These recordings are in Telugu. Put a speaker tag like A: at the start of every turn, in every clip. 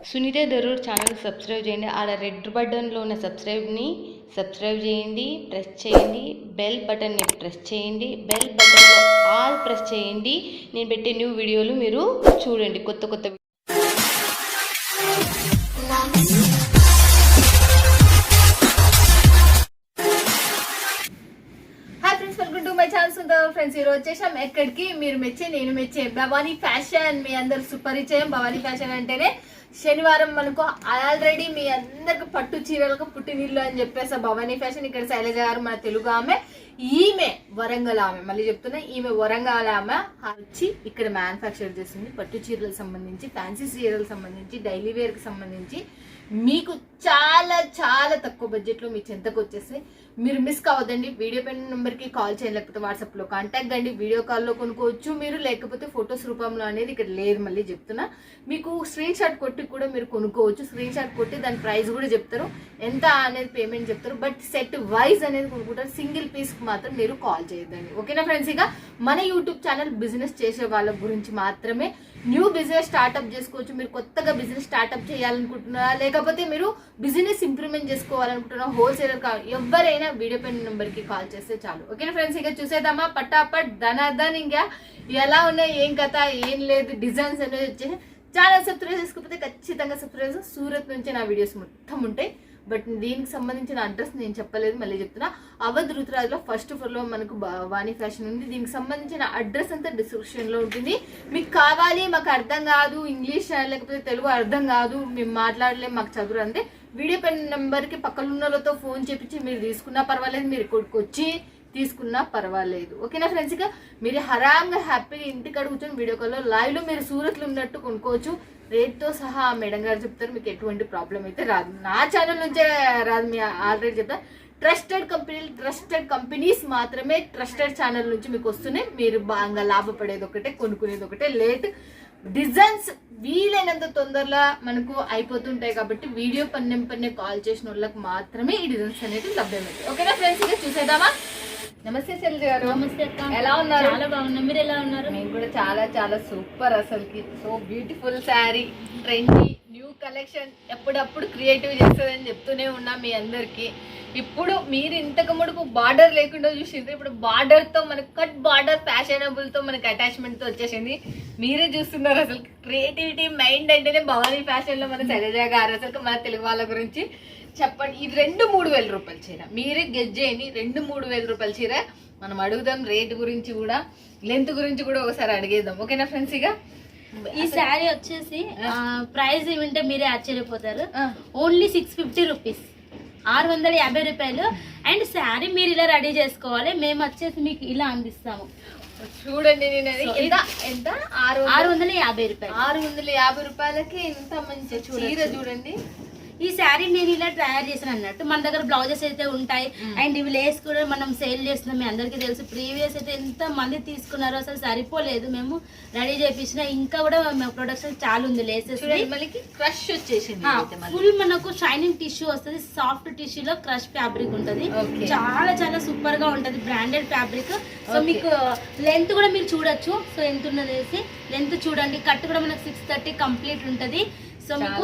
A: సునీత దరూర్ ఛానల్ సబ్స్క్రైబ్ చేయండి. ఆడ రెడ్ బటన్లో ఉన్న సబ్స్క్రైబ్ చేయండి, ప్రెస్ చేయండి. బెల్ బటన్ని ప్రెస్ చేయండి. బెల్ బటన్లో ఆల్ ప్రెస్ చేయండి. నేను పెట్టే న్యూ వీడియోలు మీరు చూడండి. కొత్త
B: ఫ్రెండ్స్ ఈరోజు వచ్చేసాం ఎక్కడికి, మీరు మెచ్చే నేను మెచ్చే భవానీ ఫ్యాషన్. మీ అందరు సుపరిచయం. భవానీ ఫ్యాషన్ అంటేనే శనివారం మనకు ఆల్రెడీ మీ అందరికి పట్టు చీరలకు పుట్టినిల్లు అని చెప్పేసా భవానీ ఫ్యాషన్. ఇక్కడ శైలజ గారు మన తెలుగు ఆమె, ఈమె వరంగల్ ఆమె, మళ్ళీ చెప్తున్నా ఈమె వరంగల్ ఆమె వచ్చి ఇక్కడ మ్యానుఫ్యాక్చర్ చేస్తుంది. పట్టు చీరలకు సంబంధించి, ఫ్యాన్సీ చీరలకు సంబంధించి, డైలీ వేర్కి సంబంధించి మీకు చాలా చాలా తక్కువ బడ్జెట్లో మీ చెంతకు వచ్చేస్తాయి. మీరు మిస్ కావద్దండి. వీడియో పైన నెంబర్కి కాల్ చేయండి, లేకపోతే వాట్సాప్లో కాంటాక్ట్ కండి. వీడియో కాల్లో కొనుక్కోవచ్చు మీరు, లేకపోతే ఫొటోస్ రూపంలో అనేది ఇక్కడ లేదు. మళ్ళీ చెప్తున్నా, మీకు స్క్రీన్ షాట్ కొట్టి కూడా మీరు కొనుక్కోవచ్చు. స్క్రీన్ షాట్ కొట్టి దాని ప్రైస్ కూడా చెప్తారు, ఎంత అనేది పేమెంట్ చెప్తారు. బట్ సెట్ వైజ్ అనేది కొనుక్కుంటారు. సింగిల్ పీస్కి మాత్రం మీరు కాల్ చేయొద్దండి. ఓకేనా ఫ్రెండ్స్? ఇక మన యూట్యూబ్ ఛానల్ బిజినెస్ చేసే వాళ్ళ గురించి మాత్రమే. న్యూ బిజినెస్ స్టార్ట్అప్ చేసుకోవచ్చు. మీరు కొత్తగా బిజినెస్ స్టార్ట్అప్ చేయాలనుకుంటున్నారా, లేకపోతే మీరు బిజినెస్ ఇంప్రూవ్మెంట్ చేసుకోవాలనుకుంటున్నారా, హోల్సేలర్ కావాలి, ఎవరైనా వీడియో పైన నెంబర్కి కాల్ చేస్తే చాలు. ఓకేనా ఫ్రెండ్స్? ఇక చూసేద్దామా పటాపట్ ధనాధన్. ఇంకా ఎలా ఉన్నాయి, ఏం కథ, ఏం లేదు, డిజైన్స్ అనేది వచ్చేసి ఛానల్ సబ్స్క్రైబ్ చేసుకోకపోతే ఖచ్చితంగా సబ్స్క్రైబ్. సూరత్ నుంచి నా వీడియోస్ మొత్తం ఉంటాయి. బట్ దీనికి సంబంధించిన అడ్రస్ నేను చెప్పలేదు, మళ్ళీ చెప్తున్నా. అవధ్ రుతురాజ్లో ఫస్ట్ ఫ్లోర్లో మనకు భవానీ ఫ్యాషన్ ఉంది. దీనికి సంబంధించిన అడ్రస్ అంతా డిస్క్రిప్షన్లో ఉంటుంది. మీకు కావాలి, మాకు అర్థం కాదు ఇంగ్లీష్ లేకపోతే తెలుగు అర్థం కాదు, మేము మాట్లాడలేము, మాకు చదువు అంటే వీడియో పైన నెంబర్కి పక్కన ఉన్న వాళ్ళతో ఫోన్ చేపించి మీరు తీసుకున్నా పర్వాలేదు, మీరు ఇక్కడికి వచ్చి తీసుకున్నా పర్వాలేదు. ఓకేనా ఫ్రెండ్స్? ఇక మీరు హరాంగా హ్యాపీగా ఇంటికి కూర్చొని వీడియో కాల్లో లైవ్లో మీరు సూరత్లో ఉన్నట్టు కొనుక్కోవచ్చు. రేట్తో సహా మేడం గారు చెప్తారు, మీకు ఎటువంటి ప్రాబ్లం అయితే రాదు. నా ఛానల్ నుంచే రాదు, మీ ఆల్రెడీ చెప్తా. ట్రస్టెడ్ కంపెనీస్ మాత్రమే ట్రస్టెడ్ ఛానల్ నుంచి మీకు వస్తున్నాయి. మీరు బాగా లాభపడేది ఒకటే, కొనుక్కునేది ఒకటే. లేట్ డిజైన్స్ వీలైనంత తొందరలో మనకు అయిపోతుంటాయి కాబట్టి వీడియో పన్నె కాల్ చేసిన వాళ్ళకి మాత్రమే ఈ డిజైన్స్ అనేవి లభ్యమవుతాయి. ఓకేనా ఫ్రెండ్స్? ఇక చూసేద్దామా? నమస్తే శైలజ గారు.
C: నమస్తే అక్క.
B: ఎలా ఉన్నారు?
C: చాలా బాగున్నా, మీరు ఎలా ఉన్నారు?
B: నేను కూడా చాలా చాలా సూపర్. అసలుకి so beautiful sari, trendy new collection ఎప్పుడప్పుడు క్రియేటివ్ చేస్తుందని చెప్తూనే ఉన్నా మీ అందరికి. ఇప్పుడు మీరు ఇంతకు ముడుపు బార్డర్ లేకుండా చూసిండ్రు, ఇప్పుడు బార్డర్తో మనకు కట్ బార్డర్ ఫ్యాషనబుల్తో మనకు అటాచ్మెంట్తో వచ్చేసింది. మీరే చూస్తున్నారు. అసలు క్రియేటివిటీ మైండ్ అంటేనే భవానీ ఫ్యాషన్లో మన శైలజ గారు. అసలు మన తెలుగు వాళ్ళ గురించి చెప్పండి. ఇది 2-3 రూపాయల చీర, మీరే గెజ్ చేయండి. 2-3 రూపాయల చీర. మనం అడుగుదాం రేట్ గురించి కూడా, లెంత్ గురించి కూడా ఒకసారి అడిగేద్దాం. ఓకేనా ఫ్రెండ్స్? ఇక
C: ఈ శారీ వచ్చేసి ప్రైస్ వింటే మీరే ఆశ్చర్యపోతారు. ఓన్లీ 650 రూపీస్, 650 రూపాయలు. అండ్ శారీ మీరు ఇలా రెడీ చేసుకోవాలి, మేము వచ్చేసి మీకు ఇలా అందిస్తాము.
B: చూడండి, నేను ఎంత
C: 650 రూపాయలు.
B: 650 రూపాయలకి ఇంత మంచి చీర చూడండి.
C: ఈ శారీ నేను ఇలా తయారు చేసిన అన్నట్టు. మన దగ్గర బ్లౌజెస్ అయితే ఉంటాయి, అండ్ ఇవి లేస్ కూడా మనం సేల్ చేస్తున్నాం. మీ అందరికీ తెలుసు, ప్రీవియస్ అయితే ఎంత మంది తీసుకున్నారో అసలు సరిపోలేదు. మేము రెడీ చేపించిన, ఇంకా కూడా ప్రొడక్షన్ చాలా ఉంది. లేసెస్
B: క్రష్ వచ్చేసింది,
C: ఫుల్ మనకు షైనింగ్ టిష్యూ వస్తుంది. సాఫ్ట్ టిష్యూలో క్రష్ ఫ్యాబ్రిక్ ఉంటది. చాలా చాలా సూపర్ గా ఉంటది, బ్రాండెడ్ ఫ్యాబ్రిక్. సో మీకు లెంత్ కూడా మీరు చూడొచ్చు. సో ఎంత ఉన్నది లెంత్ చూడండి. కట్ కూడా మనకు 630 కంప్లీట్ ఉంటది. సో మీకు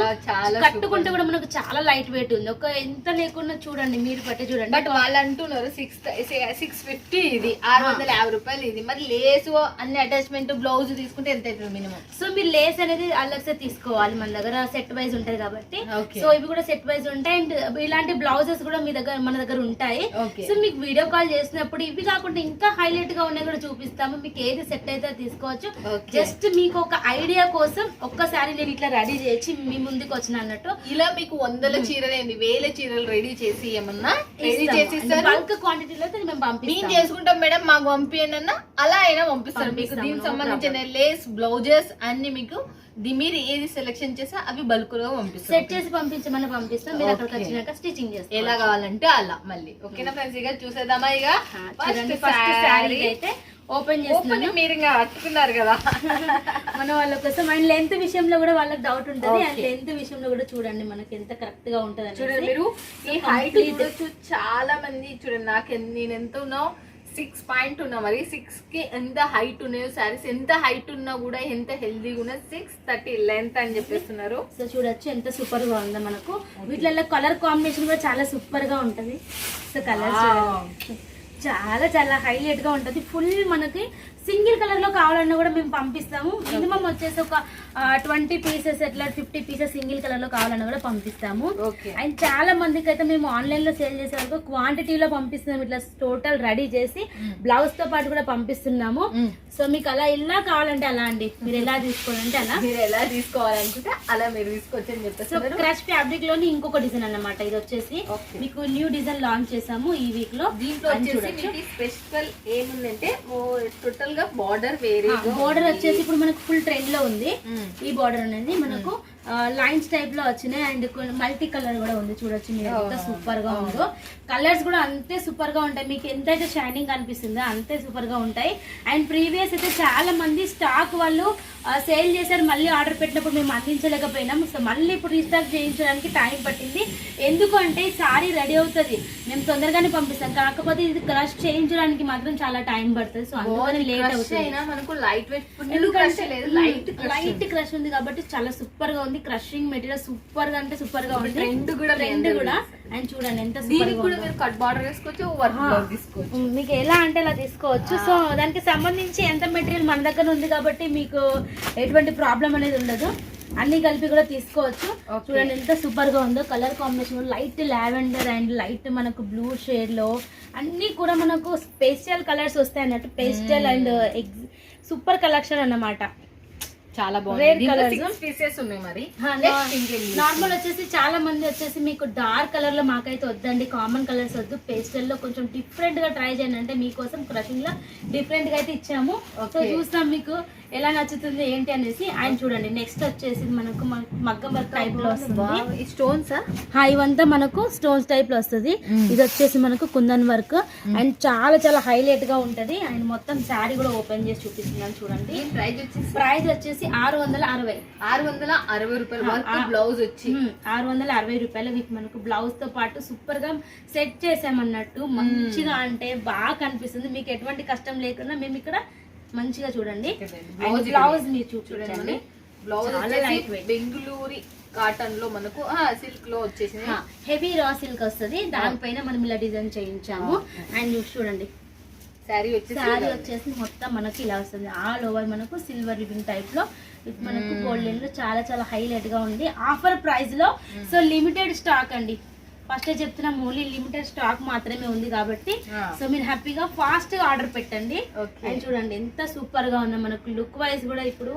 C: కట్టుకుంటే కూడా మనకు చాలా లైట్ వెయిట్ ఉంది. ఒక ఎంత లేకుండా చూడండి, మీరు పట్టి చూడండి.
B: బట్ వాళ్ళు అంటున్నారు 650 ఇది, 650 రూపాయలు ఇది. మరి లేసు అన్ని అటాచ్మెంట్ బ్లౌజ్ తీసుకుంటే ఎంత అవుతుంది మినిమం?
C: సో మీరు లేస్ అనేది అలగ్సే తీసుకోవాలి, మన దగ్గర సెట్ వైజ్ ఉంటది కాబట్టి. సో ఇవి కూడా సెట్ వైజ్ ఉంటాయి, అండ్ ఇలాంటి బ్లౌజెస్ కూడా మీ దగ్గర మన దగ్గర ఉంటాయి. సో మీకు వీడియో కాల్ చేసినప్పుడు ఇవి కాకుండా ఇంకా హైలైట్ గా ఉన్నాయి కూడా చూపిస్తాము. మీకు ఏది సెట్ అయితే తీసుకోవచ్చు. జస్ట్ మీకు ఒక ఐడియా కోసం ఒక్కసారి నేను ఇట్లా రెడీ చేసి మీ ముందుకు వచ్చిన అన్నట్టు.
B: ఇలా మీకు 100 చీరలు 1000 చీరలు రెడీ చేసి ఏమన్నా రెడీ చేసి
C: బల్క్ క్వాంటిటీలో మేము పంపిస్తాం.
B: చేసుకుంటాం మేడం, మాకు పంపియండి అన్న, అలా అయినా పంపిస్తారు. మీకు దీనికి సంబంధించిన లేస్ బ్లౌజెస్ అన్ని మీకు మీరు ఏది సెలెక్షన్ చేసా అవి బల్క్ లో పంపిస్తారు.
C: సెట్ చేసి పంపించమని పంపిస్తాం. మీరు అక్కడికి వచ్చినాక స్టిచింగ్ చేస్తారు,
B: ఎలా కావాలంటే అలా. మళ్ళీ ఓకేనా ఫ్రెండ్స్? ఇక చూసేద్దామా? ఇక
C: ఫస్ట్ శారీ అయితే ఓపెన్ చేస్తున్నాను.
B: మీరు ఇంకా అట్టుకున్నారు కదా
C: మన వాళ్ళ కోసం. అండ్ లెంత్ విషయంలో కూడా వాళ్ళకి డౌట్ ఉంటుంది. అండ్ లెంత్ విషయంలో కూడా చూడండి మనకి ఎంత కరెక్ట్ గా ఉంటది.
B: చూడండి, మీరు ఈ హైట్ చాలా మంది చూడండి. నేను ఎంత ఉన్నావు 6 పాయింట్ ఉన్నా మరి 6 కి ఎంత హైట్ ఉన్నాయో సారీస్, ఎంత హైట్ ఉన్నా కూడా ఎంత హెల్దీగా ఉన్నా 630 లెంత్ అని చెప్పేస్తున్నారు.
C: సో చూడొచ్చు ఎంత సూపర్ గా ఉందో మనకు. వీటిలో కలర్ కాంబినేషన్ కూడా చాలా సూపర్ గా ఉంటది. సో కలర్స్ చాలా చాలా హైలైట్ గా ఉంటది. ఫుల్ మనకి సింగిల్ కలర్ లో కావాలన్నా కూడా మేము పంపిస్తాము. మినిమం వచ్చేసి ఒక 20 పీసెస్ అట్లా 50 పీసెస్ సింగిల్ కలర్ లో కావాలన్నా కూడా పంపిస్తాము. అండ్ చాలా మందికి అయితే మేము ఆన్లైన్ లో సేల్ చేసే వరకు క్వాంటిటీలో పంపిస్తున్నాము. ఇట్లా టోటల్ రెడీ చేసి బ్లౌజ్ తో పాటు కూడా పంపిస్తున్నాము. సో మీకు అలా ఎలా కావాలంటే అలా అండి, మీరు ఎలా తీసుకోవాలంటే అలా,
B: మీరు ఎలా తీసుకోవాలనుకుంటే అలా మీరు తీసుకోవచ్చు అని చెప్పేసి.
C: సో క్రష్ ఫ్యాబ్రిక్ లోని ఇంకొక డిజైన్ అన్నమాట. ఇది వచ్చేసి మీకు న్యూ డిజైన్ లాంచ్ చేసాము ఈ వీక్ లో.
B: దీంట్లో వచ్చేసి స్పెషల్ ఏముందంటే టోటల్ గా బార్డర్ వేరే,
C: బార్డర్ వచ్చేసి ఇప్పుడు మనకు ఫుల్ ట్రెండ్ లో ఉంది ఈ బార్డర్ అనేది. మనకు లైన్స్ టైప్ లో వచ్చినాయి అండ్ మల్టీ కలర్ కూడా ఉంది. చూడొచ్చు మీరు ఎంత సూపర్ గా ఉందో. కలర్స్ కూడా అంతే సూపర్ గా ఉంటాయి. మీకు ఎంతైతే షైనింగ్ అనిపిస్తుందో అంతే సూపర్ గా ఉంటాయి. అండ్ ప్రీవియస్ అయితే చాలా మంది స్టాక్ వాళ్ళు సేల్ చేశారు, మళ్ళీ ఆర్డర్ పెట్టినప్పుడు మేము అందించలేకపోయినాం. సో మళ్ళీ ఇప్పుడు రీస్టాక్ చేయించడానికి టైం పట్టింది. ఎందుకంటే సారీ రెడీ అవుతుంది, మేము తొందరగానే పంపిస్తాం. కాకపోతే ఇది క్రష్ చేయించడానికి మాత్రం చాలా టైం పడుతుంది. సో అందుకని లేట్ అవుతుంది.
B: మనకు లైట్ వెయిట్
C: లైట్ క్రష్ ఉంది కాబట్టి చాలా సూపర్ గా ఉంది. క్రషింగ్ మెటీరియల్ సూపర్ గా అంటే సూపర్ గా ఉంది. ట్రెండ్ కూడా అండ్ చూడండి ఎంత సూపర్ గా ఉంది.
B: కట్ బార్డర్ వేసుకోవచ్చు, వర్క్ బ్లౌజ్ తీసుకోవచ్చు.
C: మీకు ఎలా అంటే అలా తీసుకోవచ్చు. సో దానికి సంబంధించి ఎంత మెటీరియల్ మన దగ్గర ఉంది కాబట్టి మీకు ఎటువంటి ప్రాబ్లం అనేది ఉండదు. అన్ని కలిపి కూడా తీసుకోవచ్చు. చూడండి ఎంత సూపర్ గా ఉందో. Colour combination light lavender and light మనకు బ్లూ షేడ్ లో అన్ని కూడా మనకు పేస్టల్ కలర్స్ వస్తాయి అన్నట్టు. పేస్టల్ అండ్ సూపర్ కలెక్షన్ అన్నమాట.
B: చాలా బాగుంది. మరి
C: నార్మల్ వచ్చేసి చాలా మంది వచ్చేసి మీకు డార్క్ కలర్ లో మాకైతే వద్దండి, కామన్ కలర్స్ వద్దు, పేస్టల్ లో కొంచెం డిఫరెంట్ గా ట్రై చేయండి అంటే మీకోసం క్రషింగ్ లో డిఫరెంట్ గా అయితే ఇచ్చాము. సో చూస్తాం మీకు ఎలా నచ్చుతుంది ఏంటి అనేసి. ఆయన చూడండి నెక్స్ట్ వచ్చేసి మనకు మగ్గం వర్క్ టైప్ లో వస్తుంది.
B: స్టోన్స్
C: ఇవంతా మనకు స్టోన్స్ టైప్ లో వస్తుంది. ఇది వచ్చేసి మనకు కుందన్ వర్క్ అండ్ చాలా చాలా హైలైట్ గా ఉంటది. అండ్ మొత్తం శారీ కూడా ఓపెన్ చేసి చూపిస్తున్నాను చూడండి. ప్రైస్ వచ్చేసి
B: 660 రూపాయలు. బ్లౌజ్ వచ్చి
C: 660 రూపాయలు. వీటి మనకు బ్లౌజ్ తో పాటు సూపర్ గా సెట్ చేసామన్నట్టు. మంచిగా అంటే బాగా కనిపిస్తుంది. మీకు ఎటువంటి కష్టం లేకుండా మేము ఇక్కడ మంచిగా చూడండి. బ్లౌజ్ మీరు చూడండి.
B: బ్లౌజ్ బెంగుళూరు కాటన్ లో మనకు సిల్క్ లో వచ్చేసి
C: హెవీ రా సిల్క్ వస్తుంది. దానిపైన మనం ఇలా డిజైన్ చేయించాము. అండ్ చూడండి శారీ వచ్చేసి మొత్తం మనకి ఇలా వస్తుంది. ఆల్ ఓవర్ మనకు సిల్వర్ రిబన్ టైప్ లో మనకు గోల్డెన్ లో చాలా చాలా హైలైట్ గా ఉంది. ఆఫర్ ప్రైస్ లో. సో లిమిటెడ్ స్టాక్ అండి, ఫస్ట్ చెప్తున్నాం ఓన్లీ లిమిటెడ్ స్టాక్ మాత్రమే ఉంది కాబట్టి సో మీరు హ్యాపీగా ఫాస్ట్ గా ఆర్డర్ పెట్టండి. అండ్ చూడండి ఎంత సూపర్ గా ఉన్నా. మనకు లుక్ వైజ్ కూడా ఇప్పుడు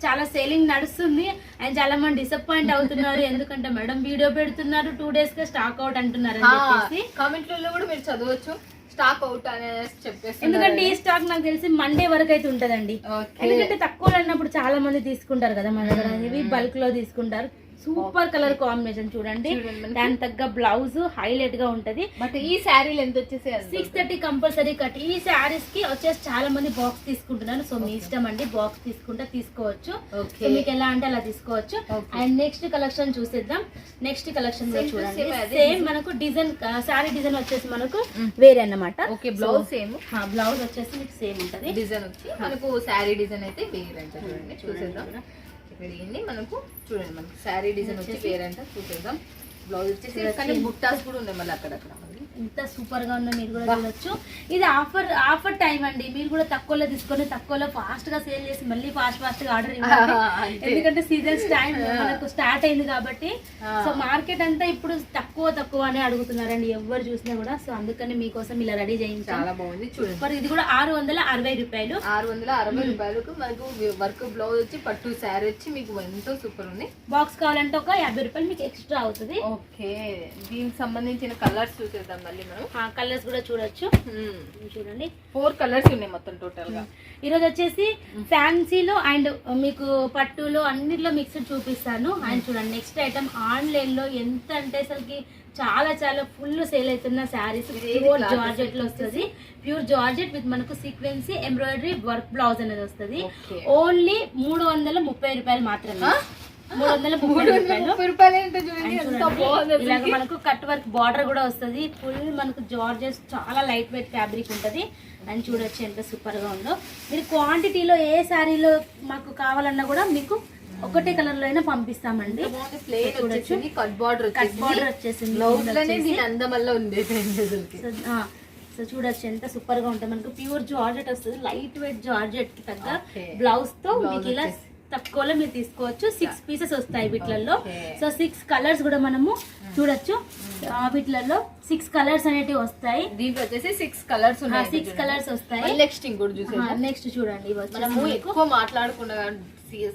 C: చాలా సేలింగ్ నడుస్తుంది అండ్ చాలా మంది డిసప్పాయింట్ అవుతున్నారు. ఎందుకంటే మేడం వీడియో పెడుతున్నారు 2 days గా స్టాక్ అవుట్ అంటున్నారు అని చెప్పేసి
B: కామెంట్లలో కూడా మీరు చదవచ్చు స్టాక్ అవుట్ అనేసి చెప్పేసి.
C: ఎందుకంటే ఈ స్టాక్ నాకు తెలిసి మండే వరకు అయితే ఉంటదండి. ఎందుకంటే తక్కువ అన్నప్పుడు చాలా మంది తీసుకుంటారు కదా మన దగ్గర, ఇవి బల్క్ లో తీసుకుంటారు. సూపర్ కలర్ కాంబినేషన్ చూడండి. దాని తగ్గ బ్లౌజ్ హైలైట్ గా ఉంటది.
B: బట్ ఈ శారీలు ఎంత వచ్చేసి
C: 630 కంపల్సరీ కట్. ఈ శారీస్ కి వచ్చేసి చాలా మంది బాక్స్ తీసుకుంటున్నారు. సో మీ ఇష్టం అండి, బాక్స్ తీసుకుంటే తీసుకోవచ్చు. సో మీకు ఎలా అంటే అలా తీసుకోవచ్చు. అండ్ నెక్స్ట్ కలెక్షన్ చూసేద్దాం. నెక్స్ట్ కలెక్షన్ చూడండి. సేమ్ మనకు డిజైన్ శారీ డిజైన్ వచ్చేసి మనకు వేరే అన్నమాట.
B: బ్లౌజ్ సేమ్,
C: బ్లౌజ్ వచ్చేసి మీకు సేమ్ ఉంటది.
B: డిజైన్ వచ్చి మనకు శారీ డిజైన్ అయితే వేరే అంటే చూడండి. చూసేద్దాం మనకు చూడండి. మనకు శారీ డిజైన్ వచ్చి వేరే అంటే చూసేద్దాం. బ్లౌజ్ వచ్చేసి కానీ బుట్టాస్ కూడా ఉన్నాయి మళ్ళీ అక్కడక్కడ.
C: ఎంత సూపర్ గా ఉందో మీరు కూడా చూడొచ్చు. ఇది ఆఫర్ టైం అండి. మీరు కూడా తక్కువలో తీసుకొని తక్కువలో ఫాస్ట్ గా సేల్ చేసి మళ్ళీ ఫాస్ట్ గా ఆర్డర్ ఇవ్వాలి. ఎందుకంటే సీజన్స్ టైం మనకు స్టార్ట్ అయింది కాబట్టి. సో మార్కెట్ అంతా ఇప్పుడు తక్కువ అని అడుగుతున్నారండి ఎవరు చూసినా కూడా. సో అందుకని మీకోసం ఇలా రెడీ చేయించాం.
B: చాలా బాగుంది చూడండి.
C: ఇది కూడా 660 రూపాయలు.
B: 660 రూపాయలకు మనకు వర్క్ బ్లౌజ్ వచ్చి పట్టు శారీ వచ్చి మీకు ఎంతో సూపర్ ఉంది.
C: బాక్స్ కావాలంటే ఒక 50 రూపాయలు మీకు ఎక్స్ట్రా అవుతుంది.
B: ఓకే, దీనికి సంబంధించిన కలర్స్ చూసేద్దాం. మళ్ళీ మనం
C: కలర్స్ కూడా చూడొచ్చు. చూడండి
B: 4 కలర్స్ ఉన్నాయి మొత్తం టోటల్ గా.
C: ఈరోజు వచ్చేసి ఫ్యాన్సీలో అండ్ మీకు పట్టులో అన్నిట్లో మిక్స్డ్ చూపిస్తాను. అండ్ చూడండి నెక్స్ట్ ఐటమ్ ఆన్లైన్ లో ఎంత అంటే అసలుకి చాలా చాలా ఫుల్ సేల్ అవుతున్న శారీస్. ప్యూర్ జార్జెట్ లో వస్తుంది. ప్యూర్ జార్జెట్ విత్ మనకు సీక్వెన్సీ ఎంబ్రాయిడరీ వర్క్ బ్లౌజ్ అనేది వస్తుంది. ఓన్లీ 330 రూపాయలు మాత్రమే. 330
B: రూపాయలు ఏంటో చూడండి ఎంత బాగుంది
C: ఇలాగ
B: అసలుకి.
C: మనకు కట్ వర్క్ బార్డర్ కూడా వస్తుంది. ఫుల్ మనకు జార్జెస్ చాలా లైట్ వెయిట్ ఫ్యాబ్రిక్ ఉంటది. అండ్ చూడొచ్చు ఎంత సూపర్ గా ఉందో. మీరు క్వాంటిటీలో ఏ శారీలో మాకు కావాలన్నా కూడా మీకు ఒకటే కలర్ లో అయినా పంపిస్తామండి.
B: ప్లేన్ వచ్చేసింది, కట్ బార్డర్
C: వచ్చేసింది.
B: బ్లౌజ్ లోనే దీని అందం వల్ల ఉంది అసలుకి.
C: సో చూడొచ్చు ఎంత సూపర్ గా ఉంటుంది. మనకు ప్యూర్ జార్జెట్ వస్తుంది. లైట్ వెయిట్ జార్జెట్ కి తగ్గ
B: Okay.
C: బ్లౌజ్ తో
B: Blouse
C: మీకు ఇలా
B: వచ్చేసి.
C: తక్కువలో మీరు తీసుకోవచ్చు. 6 పీసెస్ వస్తాయి వీటిలలో. సో 6 కలర్స్ కూడా మనము చూడొచ్చు. వీటిలలో 6 కలర్స్ అనేటివి వస్తాయి.
B: దీంట్లో వచ్చేసి 6 కలర్స్ ఉన్నాయి.
C: 6 కలర్స్ వస్తాయి.
B: నెక్స్ట్ ఇంకోటి చూసేద్దాం.
C: నెక్స్ట్ చూడండి ఇవి వచ్చేసి
B: మనము
C: మీకు
B: ఎక్కువ మాట్లాడకుండా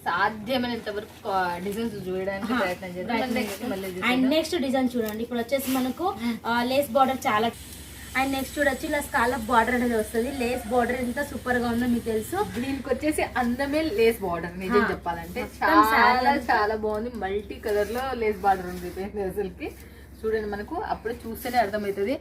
B: సాధ్యమైనంత వరకు డిజైన్స్ చూడడానికి ప్రయత్నం చేద్దాం. నెక్స్ట్ మళ్ళీ
C: అండ్ నెక్స్ట్ డిజైన్ చూడండి. ఇప్పుడు వచ్చేసి మనకు లేస్ బార్డర్ చాలా. అండ్ నెక్స్ట్ చూడొచ్చు ఇలా స్కాలప్ బార్డర్ అనేది వస్తుంది. లేస్ బార్డర్ ఎంత సూపర్ గా ఉందో మీకు తెలుసు.
B: దీనికి వచ్చేసి అందమే లేస్ బార్డర్. నిజం చెప్పాలంటే
C: మొత్తం
B: చాలా
C: saree
B: చాలా బాగుంది. మల్టీ కలర్ లో లేస్ బార్డర్ ఉంది అసలుకి. చూడండి మనకు అప్పుడే చూస్తేనే అర్థమవుతుంది.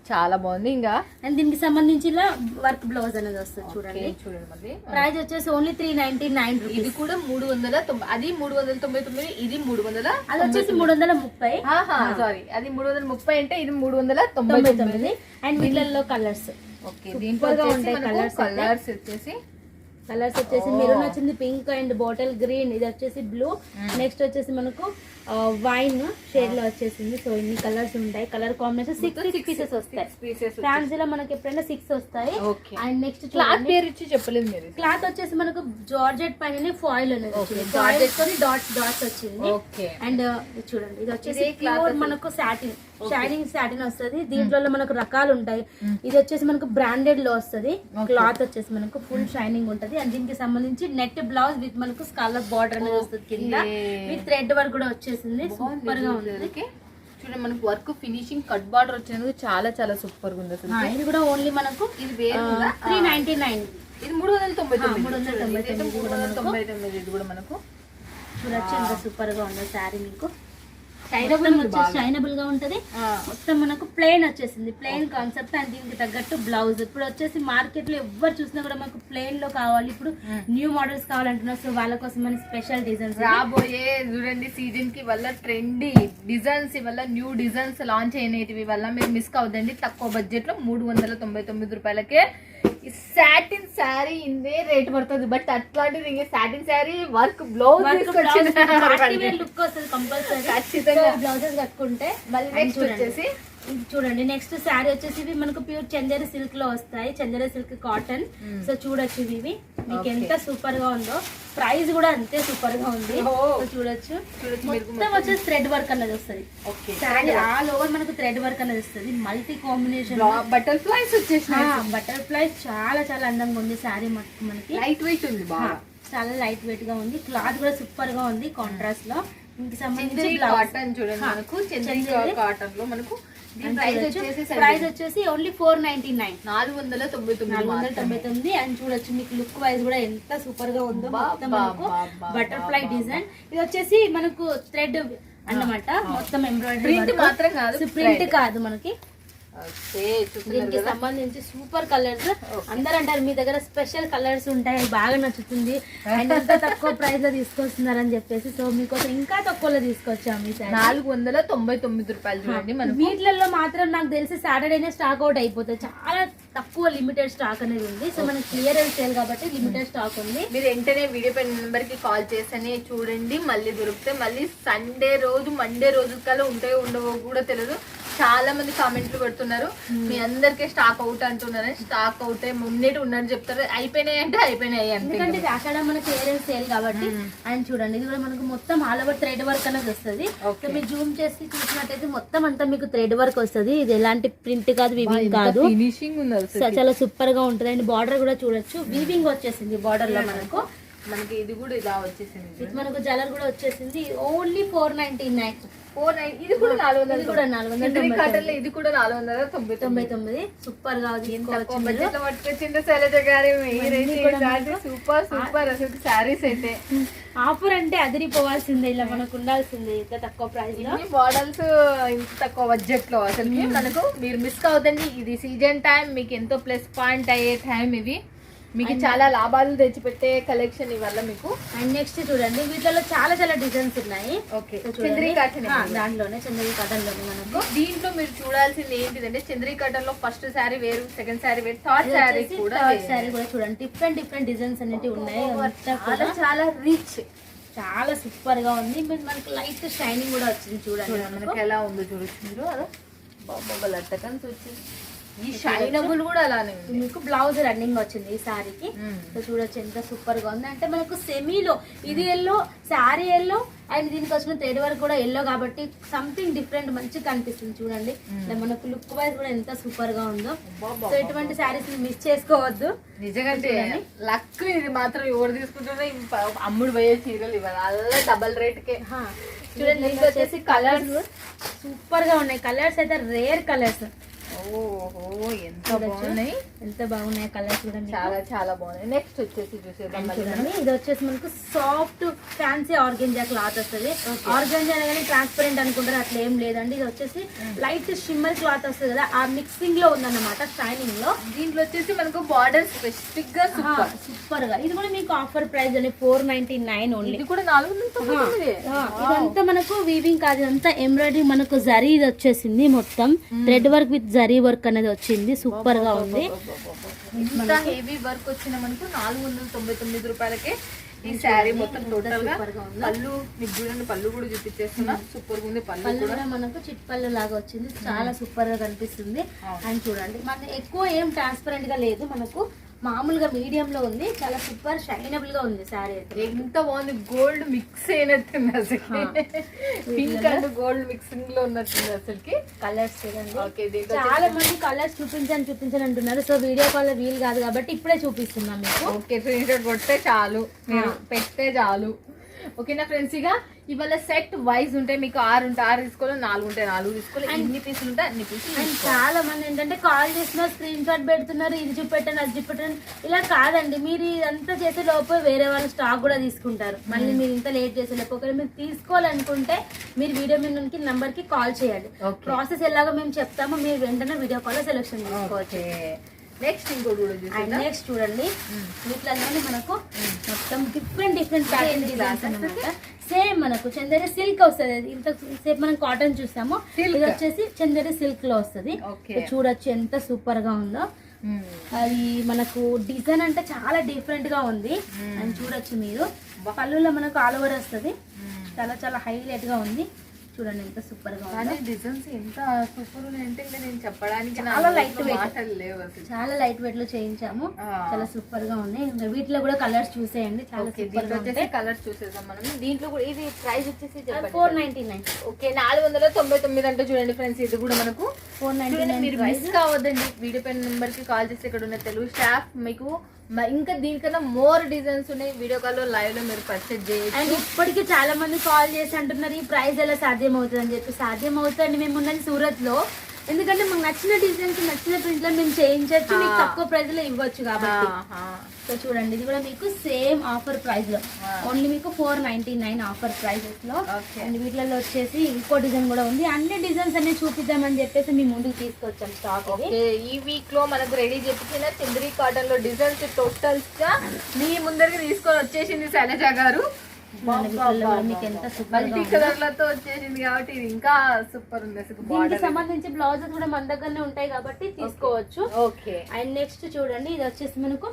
B: చాలా బాగుంది. ఇంకా
C: అండ్ దీనికి సంబంధించి ఇలా వర్క్ బ్లౌజ్ అనేది వస్తుంది. చూడండి
B: చూడండి మళ్ళీ
C: ప్రైస్ వచ్చేసి ఓన్లీ 399
B: ఇది
C: రూపీస్.
B: కూడా 390. అది 399. ఇది 300.
C: అది వచ్చేసి 330.
B: సారీ, అది 330 అంటే ఇది 399.
C: అండ్ వీళ్ళల్లో కలర్స్
B: ఓకే, దీంట్లో
C: ఉంటాయి
B: కలర్స్ వచ్చేసి
C: కలర్స్ వచ్చేసి మెరూన్ వచ్చింది, పింక్ అండ్ బాటిల్ గ్రీన్, ఇది వచ్చేసి బ్లూ. నెక్స్ట్ వచ్చేసి మనకు వైన్ షేడ్ లో వచ్చేసింది. సో ఇన్ని కలర్స్ ఉంటాయి. కలర్ కాంబినేషన్ 6 పీసెస్ వస్తాయి. ఫ్యాన్సీలో మనకి ఎప్పుడైనా 6 వస్తాయి. అండ్ నెక్స్ట్
B: క్లాత్ పేరు ఇచ్చి చెప్పలేదు మీరు.
C: క్లాత్ వచ్చేసి మనకు జార్జెట్ పైన ఫాయిల్ అనేది వచ్చింది. జార్జెట్ తోని డాట్స్ వచ్చింది.
B: ఓకే,
C: అండ్ చూడండి ఇది వచ్చేసి ప్యూర్ మనకు సాటిన్ షైనింగ్ సాటిన్ వస్తుంది. దీంట్లో మనకు రకాలు ఉంటాయి. ఇది వచ్చేసి మనకు బ్రాండెడ్ లో వస్తుంది. క్లాత్ వచ్చేసి మనకు ఫుల్ షైనింగ్ ఉంటది. అండ్ దీనికి సంబంధించి నెట్ బ్లౌజ్ విత్ మనకు స్కాలప్ బార్డర్ అనేది వస్తుంది. కింద విత్ థ్రెడ్ వర్క్ కూడా వచ్చేసింది. సూపర్ గా ఉంది.
B: చూడండి మనకు వర్క్ ఫినిషింగ్ కట్ బార్డర్ వచ్చినందుకు చాలా చాలా సూపర్ గా ఉంది అసలు.
C: ఇది కూడా ఓన్లీ మనకు
B: ఇది వేరు
C: 399.
B: ఇది 399.
C: 399
B: ఇది కూడా మనకు
C: చూడొచ్చు ఎంత సూపర్ గా ఉంది శారీ. మీకు
B: షైనబుల్
C: గా ఉంటది. మొత్తం మనకు ప్లెయిన్ వచ్చేసింది. ప్లెయిన్ కాన్సెప్ట్ అండ్ దీనికి తగ్గట్టు బ్లౌజ్. ఇప్పుడు వచ్చేసి మార్కెట్ లో ఎవరు చూసినా కూడా మనకు ప్లెయిన్ లో కావాలి. ఇప్పుడు న్యూ మోడల్స్ కావాలంటున్నారు. సో వాళ్ళ కోసం మన స్పెషల్ డిజైన్స్
B: రాబోయే చూడండి సీజన్ కి వల్ల ట్రెండీ డిజైన్స్ వల్ల న్యూ డిజైన్స్ లాంచ్ అయినవి వల్ల మీరు మిస్ కావద్దండి. తక్కువ బడ్జెట్ లో 399 రూపాయలకే ఈ సాటిన్ శారీ ఇందే రేట్ పడుతుంది. బట్ అట్లాంటిది satin sari work blouse
C: look వస్తుంది కంపల్సరీ.
B: ఖచ్చితంగా
C: బ్లౌజెస్ కట్టుకుంటే
B: మళ్ళీ నెక్స్ట్ వచ్చేసి
C: ఇది చూడండి. నెక్స్ట్ శారీ వచ్చేసి ఇవి మనకు ప్యూర్ చందేరి సిల్క్ లో వస్తాయి. Chanderi silk cotton. సో చూడొచ్చు ఇవి మీకు ఎంత సూపర్ గా ఉందో. ప్రైస్ కూడా అంతే సూపర్ గా ఉంది. సో చూడొచ్చు. మొత్తం వచ్చేసి థ్రెడ్ వర్క్ అనేది వస్తుంది. శారీ ఆల్ ఓవర్ మనకు థ్రెడ్ వర్క్ అనేది వస్తుంది. మల్టీ కాంబినేషన్
B: బటర్ఫ్లైస్ వచ్చేసి
C: బటర్ఫ్లైస్ చాలా చాలా అందంగా ఉంది. శారీ మనకి
B: లైట్ వెయిట్ ఉంది. బాగా
C: చాలా లైట్ వెయిట్ గా ఉంది. క్లాత్ కూడా సూపర్ గా ఉంది కాంట్రాస్ట్ లో. ఇంక సంబంధించి
B: కాటన్ చూడండి మనకు చందేరి కాటన్ లో మనకు
C: ప్రైస్ వచ్చేసి ఓన్లీ 499.
B: 499.
C: అండ్ చూడొచ్చు మీకు లుక్ వైజ్ కూడా ఎంత సూపర్ గా ఉందో. మొత్తం మనకు బటర్ఫ్లై డిజైన్. ఇది వచ్చేసి మనకు థ్రెడ్ అన్నమాట. మొత్తం ఎంబ్రాయిడరీ
B: మాత్రం కాదు,
C: ప్రింట్ కాదు మనకి. దీనికి సంబంధించి సూపర్ కలర్స్. అందరు అంటారు మీ దగ్గర స్పెషల్ కలర్స్ ఉంటాయి, బాగా నచ్చుతుంది అండ్ ఎంత తక్కువ ప్రైస్ లో తీసుకొస్తున్నారని చెప్పేసి. సో మీకోసం ఇంకా తక్కువలో తీసుకొచ్చాము. ఈ
B: 499 రూపాయలు చూడండి. మన
C: వీటిలలో మాత్రం నాకు తెలిసి సాటర్డేనే స్టాక్ అవుట్ అయిపోతుంది. చాలా తక్కువ లిమిటెడ్ స్టాక్ అనేది ఉంది. సో మనకి క్లియరెన్స్ సేల్ కాబట్టి లిమిటెడ్ స్టాక్ ఉంది.
B: మీరు వెంటనే వీడియో పైన నెంబర్ కి కాల్ చేసని చూడండి. మళ్ళీ దొరికితే మళ్ళీ సండే రోజు మండే రోజు కల్లా ఉంటాయో ఉండవో కూడా తెలియదు. చాలా మంది కామెంట్లు పెడుతున్నారు మీ అందరికీ స్టాక్ అవుట్ అంటున్నారు. స్టాక్ అవుట్ ముందే ఉన్నట్టు చెప్తారు. అయిపోయినాయి అంటే అయిపోయినాయి.
C: ఎందుకంటే ఇది అక్కడ మన క్లియరెన్స్ సేల్ కాబట్టి. అండ్ చూడండి ఇది కూడా మనకు మొత్తం ఆల్ ఓవర్ థ్రెడ్ వర్క్ అనేది వస్తుంది. సో మీరు జూమ్ చేసి చూసినట్టయితే మొత్తం అంతా మీకు థ్రెడ్ వర్క్ వస్తుంది. ఇది ఎలాంటి ప్రింట్ కాదు, వీవింగ్ కాదు.
B: ఫినిషింగ్ ఉంది,
C: చాలా సూపర్ గా ఉంటుంది. అండ్ బార్డర్ కూడా చూడొచ్చు వీవింగ్ వచ్చేసింది బార్డర్ లో మనకి
B: ఇది కూడా ఇలా వచ్చేసింది.
C: ఇది మనకు జలర్ కూడా వచ్చేసింది. ఓన్లీ 499.
B: ఇది కూడా 400.
C: ఇది కూడా 499.
B: ఇది కూడా 499.
C: సూపర్ గా
B: పట్టుకొచ్చింది శైలజ గారి. సూపర్ సూపర్ అసలు శారీస్ అయితే
C: ఆఫర్ అంటే అదిరిపోవాల్సిందే. ఇలా మనకు ఉండాల్సిందే ఇంత తక్కువ ప్రైస్ లో.
B: మోడల్స్ ఇంత తక్కువ బడ్జెట్ లో అసలు మనకు మీరు మిస్ కావద్దండి. ఇది సీజన్ టైం మీకు ఎంతో ప్లస్ పాయింట్ అయ్యే టైం ఇవి. మీకు చాలా లాభాలు తెచ్చిపెట్టే కలెక్షన్ ఇవల్ల మీకు.
C: అండ్ నెక్స్ట్ చూడండి వీటిలో చాలా చాలా డిజైన్స్ ఉన్నాయి.
B: ఓకే,
C: సో
B: చంద్రీ కాటన్
C: దాంట్లోనే చంద్రీ కాటన్ లోనే మనకు.
B: దీంట్లో మీరు చూడాల్సింది ఏంటిదంటే చంద్రీ కాటన్ లో ఫస్ట్ శారీ వేరు, సెకండ్ శారీ వేరు, థర్డ్ శారీ కూడా
C: చూడండి డిఫరెంట్ డిజైన్స్ అనేవి ఉన్నాయి.
B: చాలా చాలా రిచ్,
C: చాలా సూపర్ గా ఉంది. మనకి లైట్ షైనింగ్ కూడా వచ్చింది చూడండి.
B: మనకి ఎలా ఉందో చూడొచ్చు మీరు. బాబా లట్టకన్స్ వచ్చింది, ఈ షైనబుల్ కూడా అలానే ఉంది.
C: మీకు బ్లౌజ్ రన్నింగ్ వచ్చింది ఈ శారీకి. సో చూడొచ్చు ఎంత సూపర్ గా ఉంది. అంటే మనకు సెమీలో ఇది ఎల్లో, శారీ ఎల్లో, అండ్ దీనికి వచ్చిన థ్రెడ్ వర్క్ కూడా ఎల్లో కాబట్టి సంథింగ్ డిఫరెంట్ మంచిగా కనిపిస్తుంది చూడండి. మనకు లుక్ వైజ్ కూడా ఎంత సూపర్ గా ఉందో. సో ఇటువంటి శారీస్ మిస్ చేసుకోవద్దు
B: నిజంగా. లక్ ఇది మాత్రం ఎవరు తీసుకుంటున్నా అమ్ముడు పోయే చీరలు ఇవ్వాలి, అలా డబల్ రేట్ కే.
C: చూడండి దీనికి వచ్చేసి కలర్స్ సూపర్ గా ఉన్నాయి. కలర్స్ అయితే రేర్ కలర్స్.
B: ఓహో ఎంత బాగున్నాయి,
C: ఎంత బాగున్నాయి కలర్స్ చూడండి,
B: చాలా చాలా బాగున్నాయి. నెక్స్ట్ వచ్చేసి చూసేద్దాం.
C: చూడండి ఇది వచ్చేసి మనకు సాఫ్ట్ ఫ్యాన్సీ ఆర్గెంజా క్లాత్ వస్తుంది. ఆర్గెంజా అనగానే ట్రాన్స్పరెంట్ అనుకుంటారు, అట్లా ఏం లేదండి. ఇది వచ్చేసి లైట్ షిమ్మర్ క్లాత్ వస్తుంది కదా, ఆ మిక్సింగ్ లో ఉందన్నమాట, షైనింగ్ లో.
B: దీంట్లో వచ్చేసి మనకు బార్డర్ స్పెసిఫిక్ గా
C: సూపర్ గా. ఇది కూడా మీకు ఆఫర్ ప్రైస్ అని 499 ఓన్లీ.
B: ఇది కూడా 499.
C: ఇదంతా మనకు వీవింగ్ కాదు, ఇదంతా ఎంబ్రాయిడరీ మనకు జరీ ఇది వచ్చేసింది మొత్తం. Thread work with zari work అనేది వచ్చింది, సూపర్ గా ఉంది.
B: ఇంత హెవీ వర్క్ వచ్చిన మనకు 499 రూపాయలకే ఈ శారీ మొత్తం టోటల్ గా. పళ్ళు మీకు చూడండి, పళ్ళు కూడా చూపించేస్తున్నా, సూపర్ గా ఉంది. పళ్ళు కూడా
C: మనకు చిట్ పళ్ళు లాగా వచ్చింది, చాలా సూపర్ గా కనిపిస్తుంది. అండ్ చూడండి మనకి ఎక్కువ ఏం ట్రాన్స్పరెంట్ గా లేదు, మనకు మామూలుగా మీడియం లో ఉంది. చాలా సూపర్ షైనబుల్ గా ఉంది శారీ అయితే.
B: ఎంత బాగుంది, గోల్డ్ మిక్స్ అయినట్టుంది అసలు. పింక్ అండ్ గోల్డ్ మిక్సింగ్ లో ఉన్నట్టుంది అసలుకి.
C: కలర్స్ చూడండి, చాలా మంది కలర్స్ చూపించని అంటున్నారు. సో వీడియో కాల్ వీలు కాదు కాబట్టి ఇప్పుడే చూపిస్తున్నాం మీకు.
B: ఓకే, స్క్రీన్ షాట్ కొడితే చాలు, మీరు పెడితే చాలు. ఓకేనా ఫ్రెండ్స్, ఇక ఇవాళ సెట్ వైజ్ ఉంటాయి. మీకు 6 ఉంటే 6 తీసుకోవాలి, 4 ఉంటే 4 తీసుకోవాలి, ఎన్ని పీసులు ఉంటే అన్ని పీసులు.
C: అండ్ చాలా మంది ఏంటంటే కాల్ చేస్తున్నారు, స్క్రీన్ షాట్ పెడుతున్నారు, ఇది చూపెట్టండి అది చూపెట్టండి. ఇలా కాదండి, మీరు ఇదంతా చేసే లోపు వేరే వాళ్ళు స్టాక్ కూడా తీసుకుంటారు. మళ్ళీ మీరు ఇంత లేట్ చేసే లోపు ఒకవేళ మీరు తీసుకోవాలనుకుంటే మీరు వీడియో మీద నంబర్ కి కాల్ చేయండి. ప్రాసెస్ ఎలాగో మేము చెప్తాము, మీరు వెంటనే వీడియో కాల్ సెలెక్షన్ చేసుకోవచ్చు.
B: నెక్స్ట్ ఇంకోటి
C: నెక్స్ట్ చూడండి, వీటిలోనే మనకు మొత్తం డిఫరెంట్ ప్యాటర్న్ డిజైన్స్ అన్నమాట. సేమ్ మనకు చందేరి సిల్క్ వస్తుంది. ఇంత సేపు మనం కాటన్ చూసాము, ఇది వచ్చేసి చందేరి సిల్క్ లో వస్తుంది. చూడొచ్చు ఎంత సూపర్ గా ఉందో. అది మనకు డిజైన్ అంటే చాలా డిఫరెంట్ గా ఉంది. అని చూడొచ్చు మీరు. పళ్ళులో మనకు ఆల్ ఓవర్ వస్తుంది, చాలా చాలా హైలైట్ గా ఉంది. చూడండి ఎంత సూపర్ గా ఉంది.
B: డిజైన్స్ ఎంత సూపర్ ఉన్నాయంటే నేను చెప్పడానికి
C: చాలా లైట్
B: మాటలు లేవు అసలు.
C: చాలా లైట్ వెయిట్ లో చేయించాము, చాలా సూపర్ గా ఉన్నాయి. వీటిలో కూడా కలర్స్ చూసేయండి, చాలా సూపర్ గా ఉంటాయి.
B: కలర్స్ చూసేద్దాం మనం. దీంట్లో కూడా ఇది ప్రైస్ వచ్చేసి
C: 499.
B: ఓకే, 499 అంటే చూడండి ఫ్రెండ్స్, ఇది కూడా మనకు
C: 499.
B: మీరు మిస్ కావద్దండి. వీడియో పైన నెంబర్ కి కాల్ చేస్తే ఇక్కడ ఉన్న తెలుగు స్టాఫ్ మీకు ఇంకా దీనికన్నా మోర్ డిజైన్స్ ఉన్నాయి. వీడియో కాల్ లో లైవ్ లో మీరు పర్చేజ్ చేయొచ్చు.
C: అండ్ ఇప్పటికీ చాలా మంది కాల్ చేసి అంటున్నారు ఈ ప్రైస్ ఎలా సాధ్యం అవుతుంది అని చెప్పి. సాధ్యం అవుతుంది, మేము ఉన్నది సూరత్ లో. ఎందుకంటే మాకు నచ్చిన డిజైన్స్ నచ్చిన ప్రింట్ లో మేము చేయించవచ్చు, మీకు తక్కువ ప్రైస్ లో ఇవ్వచ్చు కాబట్టి. సో చూడండి, ఇది కూడా మీకు సేమ్ ఆఫర్ ప్రైస్ లో ఓన్లీ మీకు 499 ఆఫర్ ప్రైజెస్ లో. అండ్ వీటిలో వచ్చేసి ఇంకో డిజైన్ కూడా ఉంది. అన్ని డిజైన్స్ అన్ని చూపిద్దామని చెప్పేసి మీ ముందుకు తీసుకొచ్చాం స్టాక్.
B: ఈ వీక్ లో మనకు రెడీ చెప్పిన చంద్రీ కాటన్ లో డిజైన్స్ టోటల్స్ గా మీ ముందరికి తీసుకొని వచ్చేసింది శైలజ గారు. మల్టీ కలర్ లతో వచ్చేసింది కాబట్టి ఇది ఇంకా సూపర్ ఉంది.
C: దీనికి సంబంధించి బ్లౌజెస్ కూడా మన దగ్గరనే ఉంటాయి కాబట్టి తీసుకోవచ్చు.
B: ఓకే,
C: అండ్ నెక్స్ట్ చూడండి, ఇది వచ్చేసి మనకు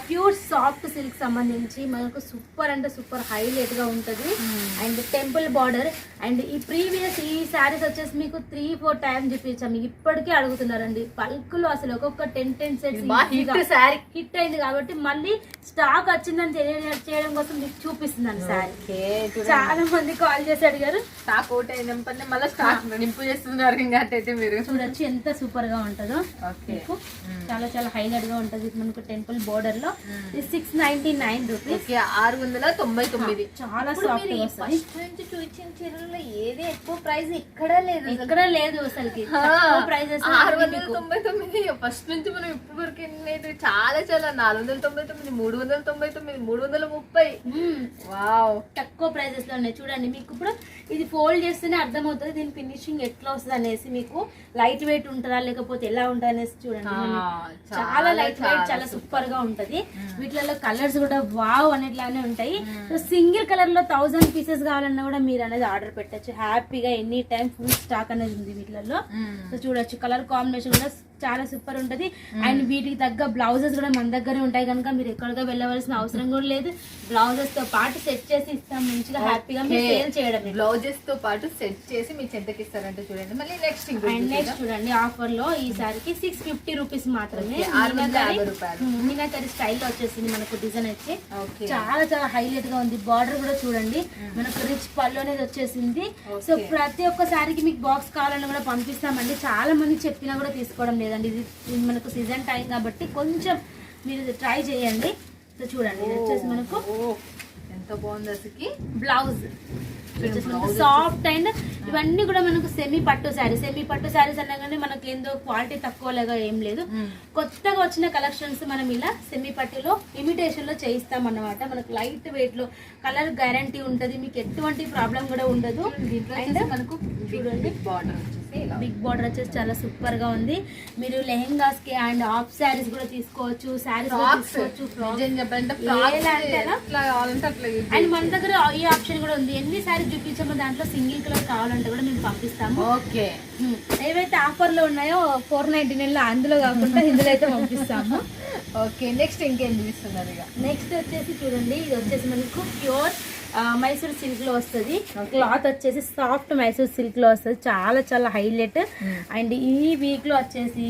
C: ప్యూర్ సాఫ్ట్ సిల్క్ సంబంధించి మనకు సూపర్ అంటే సూపర్ హైలైట్ గా ఉంటది. And temple border. అండ్ ఈ ప్రీవియస్ ఈ శారీస్ వచ్చేసి మీకు 3-4 టైమ్స్ చూపించాము, ఇప్పటికే అడుగుతున్నారండి. బల్క్ లో అసలు ఒక్కొక్క 10 సెట్స్ హిట్ అయింది కాబట్టి మళ్ళీ స్టాక్ వచ్చిందని చేయడం కోసం మీకు చూపిస్తుంది. చాలా మంది కాల్ చేసి అడిగారు,
B: స్టాక్ అవుట్ అయిన మళ్ళీ స్టాక్ నింపు చేస్తున్నారు. ఇంకా అట్టయితే మీరు
C: చూడొచ్చు ఎంత సూపర్ గా ఉంటుందో. చాలా చాలా హైలైట్ గా ఉంటది. మనకు టెంపుల్ బోర్డర్ లో 699 రూపీస్,
B: 699.
C: చాలా సాఫ్ట్ గా వస్తుంది.
B: నుంచి చూపించిన చీరల్లో ఏది ఎక్కువ ప్రైస్ ఎక్కడ
C: లేదు అసలుకి. ప్రైజెస్
B: 699. ఫస్ట్ నుంచి మనం ఇప్పుడు వరకు చాలా చాలా 499, 399, 330. వావ్,
C: తక్కువ ప్రైజెస్ లో ఉన్నాయి చూడండి. మీకు ఇప్పుడు ఇది ఫోల్డ్ చేస్తేనే అర్థమవుతుంది దీని ఫినిషింగ్ ఎట్లా వస్తుంది అనేసి. మీకు లైట్ వెయిట్ ఉంటుందా లేకపోతే ఎలా ఉంటుంది అనేసి చూడండి. చాలా లైట్ వెయిట్, చాలా సూపర్ గా ఉంటది. వీటిలో కలర్స్ కూడా వావ్ అనేట్లానే ఉంటాయి. సో సింగిల్ కలర్ లో 1000 పీసెస్ కావాలన్నా కూడా మీరు అనేది ఆర్డర్ పెట్టచ్చు హ్యాపీగా. ఎనీ టైం ఫుల్ స్టాక్ అనేది ఉంది వీటిలో. సో చూడొచ్చు కలర్ కాంబినేషన్ కూడా చాలా సూపర్ ఉంటది. అండ్ వీటికి తగ్గ బ్లౌజెస్ కూడా మన దగ్గరే ఉంటాయి కనుక మీరు ఎక్కడికి వెళ్ళవలసిన అవసరం కూడా లేదు. బ్లౌజెస్ తో పాటు సెట్ చేసి ఇస్తాం మంచిగా హ్యాపీగా మీరు సేల్ చేయడం.
B: బ్లౌజెస్ తో పాటు సెట్ చేసి మీ చెంతకి ఇస్తారంటే చూడండి. మళ్ళీ నెక్స్ట్
C: చూడండి ఆఫర్ లో ఈసారికి 650 రూపీస్ మాత్రమే.
B: 650 రూపాయలు
C: మీనాకరి స్టైల్లో వచ్చేసింది మనకు డిజైన్ వచ్చి. చాలా చాలా హైలైట్ గా ఉంది. బార్డర్ కూడా చూడండి మనకు రిచ్ పళ్ళు అనేది వచ్చేసింది. సో ప్రతి ఒక్క సారికి మీకు బాక్స్ కావాలని కూడా పంపిస్తామండి. చాలా మంది చెప్పినా కూడా తీసుకోవడం లేదండి. ఇది మనకు సీజన్ టైం కాబట్టి కొంచెం మీరు ట్రై చేయండి. సో చూడండి ఇది వచ్చేసి మనకు
B: ఎంత బాగుంది అసలు.
C: బ్లౌజ్ సాఫ్ట్ అండ్ ఇవన్నీ కూడా మనకు సెమీ పట్టు శారీస్ అనగానే మనకి ఏందో క్వాలిటీ తక్కువలాగా ఏం లేదు. కొత్తగా వచ్చిన కలెక్షన్స్ మనం ఇలా సెమీ పట్టులో ఇమిటేషన్ లో చేయిస్తాం అన్నమాట. మనకు లైట్ వెయిట్ లో కలర్ గ్యారంటీ ఉంటది. మీకు ఎటువంటి ప్రాబ్లం కూడా ఉండదు. అండ్ మనకు చూడండి బిగ్ బార్డర్ వచ్చేసి చాలా సూపర్ గా ఉంది. మీరు లెహెంగాస్ కి అండ్ హాఫ్ శారీస్ కూడా తీసుకోవచ్చు. శారీస్ అండ్ మన దగ్గర ఈ ఆప్షన్ కూడా ఉంది. ఎన్ని శారీస్ చూపించామో దాంట్లో సింగిల్ కలర్ కావాలంటే కూడా మేము పంపిస్తాము.
B: ఓకే,
C: ఏవైతే ఆఫర్ లో ఉన్నాయో 499 లో అందులో కాకుండా ఇందులో అయితే పంపిస్తాము.
B: ఓకే, నెక్స్ట్ ఇంకేం చూపిస్తున్నారు? ఇక
C: నెక్స్ట్ వచ్చేసి చూడండి ఇది వచ్చేసి మనకు ప్యూర్ మైసూర్ సిల్క్ లో వస్తుంది. క్లాత్ వచ్చేసి సాఫ్ట్ మైసూర్ సిల్క్ లో వస్తుంది. చాలా చాలా హైలైట్. అండ్ ఈ వీక్ లో వచ్చేసి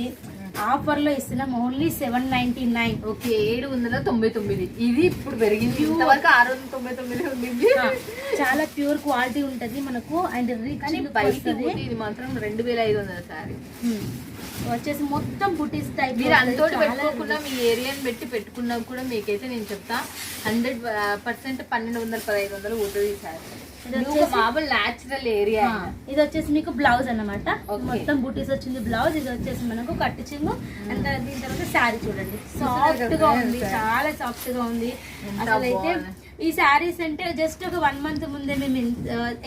C: ఆఫర్ లో ఇస్తున్నాం ఓన్లీ 799.
B: ఓకే, 799. ఇది ఇప్పుడు పెరిగింది. ఇంతవరకు 699 ఉంది.
C: చాలా ప్యూర్ క్వాలిటీ ఉంటది మనకు. అండ్ రిచ్
B: ఇది మాత్రం 2500 సారీ
C: వచ్చేసి మొత్తం బుటీస్ టైప్.
B: మీరు అంతోటి పెట్టుకోకుండా మీ ఏరియాని పెట్టి పెట్టుకున్నా కూడా మీకైతే నేను చెప్తా 100% 1200-1500 పోతుంది సార్. మామూలు న్యాచురల్ ఏరియా.
C: ఇది వచ్చేసి మీకు బ్లౌజ్ అన్నమాట. మొత్తం బూటీస్ వచ్చింది బ్లౌజ్. ఇది వచ్చేసి మనకు కట్టింగ్. అండ్ దీని తర్వాత శారీ చూడండి సాఫ్ట్ గా ఉంది. చాలా సాఫ్ట్ గా ఉంది అసలు. అయితే ఈ శారీస్ అంటే జస్ట్ ఒక 1 మంత్ ముందే మేము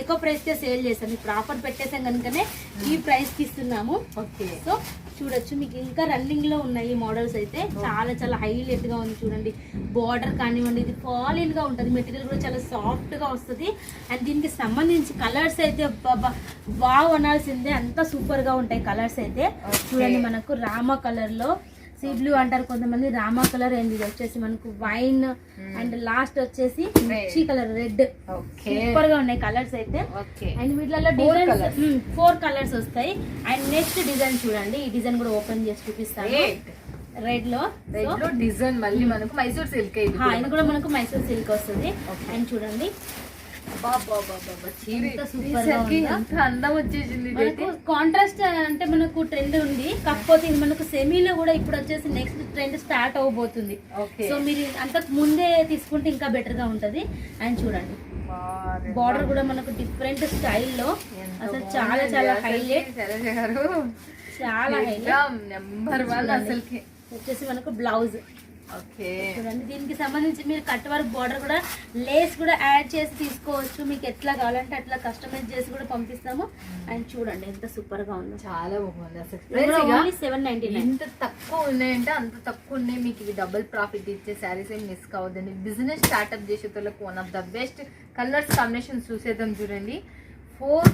C: ఎక్కువ ప్రైస్ కే సేల్ చేసాం. ఇప్పుడు ఆఫర్ పెట్టేసాం కనుకనే ఈ ప్రైస్ కి ఇస్తున్నాము.
B: ఓకే,
C: సో చూడొచ్చు మీకు ఇంకా రన్నింగ్ లో ఉన్నాయి మోడల్స్ అయితే. చాలా చాలా హైలైట్ గా ఉంది చూడండి. బార్డర్ కానివ్వండి ఇది ఫాల్ ఇన్ గా ఉంటుంది. మెటీరియల్ కూడా చాలా సాఫ్ట్ గా వస్తుంది. అండ్ దీనికి సంబంధించి కలర్స్ అయితే వావ్ అనాల్సిందే, అంత సూపర్ గా ఉంటాయి కలర్స్ అయితే. చూడండి మనకు రామా కలర్ లో, సీ బ్లూ అంటారు కొంతమంది, రామా కలర్. అండ్ ఇది వచ్చేసి మనకు వైన్ అండ్ లాస్ట్ వచ్చేసి మిర్చి కలర్ రెడ్. సూపర్ గా ఉన్నాయి కలర్స్ అయితే. అండ్ వీటిలో డిజైన్స్ 4 కలర్స్ వస్తాయి. అండ్ నెక్స్ట్ డిజైన్ చూడండి. ఈ డిజైన్ కూడా ఓపెన్ చేసి చూపిస్తాను. రెడ్ లో
B: డిజైన్ మళ్ళీ మనకు మైసూర్ సిల్క్.
C: ఇది కూడా మనకు మైసూర్ సిల్క్ వస్తుంది. అండ్ చూడండి
B: అందం వచ్చేసింది.
C: కాంట్రాస్ట్ అంటే మనకు ట్రెండ్ ఉంది. కాకపోతే ఇది మనకు సెమీలో కూడా ఇప్పుడు వచ్చేసి నెక్స్ట్ ట్రెండ్ స్టార్ట్ అవబోతుంది. సో మీరు అంతకు ముందే తీసుకుంటే ఇంకా బెటర్ గా ఉంటది. అండ్ చూడండి బార్డర్ కూడా మనకు డిఫరెంట్ స్టైల్లో అసలు చాలా చాలా హైలైట్. చాలా హైలైట్
B: నెంబర్ 1 అసలు.
C: వచ్చేసి మనకు బ్లౌజ్.
B: ఓకే,
C: చూడండి దీనికి సంబంధించి మీరు కట్ వర్క్ బార్డర్ కూడా లేస్ కూడా యాడ్ చేసి తీసుకోవచ్చు. మీకు ఎట్లా కావాలంటే అట్లా కస్టమైజ్ చేసి కూడా పంపిస్తాము. అండ్ చూడండి ఎంత సూపర్ గా ఉందో.
B: చాలా బాగుంది అసలు.
C: 799.
B: ఎంత తక్కువ ఉన్నాయంటే అంత తక్కువ ఉన్నాయి. మీకు ఇవి డబుల్ ప్రాఫిట్ ఇచ్చే శారీస్ ఏం మిస్ కావద్దండి. బిజినెస్ స్టార్ట్అప్ చేసేటోళ్ళకి one of the best colours combination చూసేద్దాం. చూడండి 4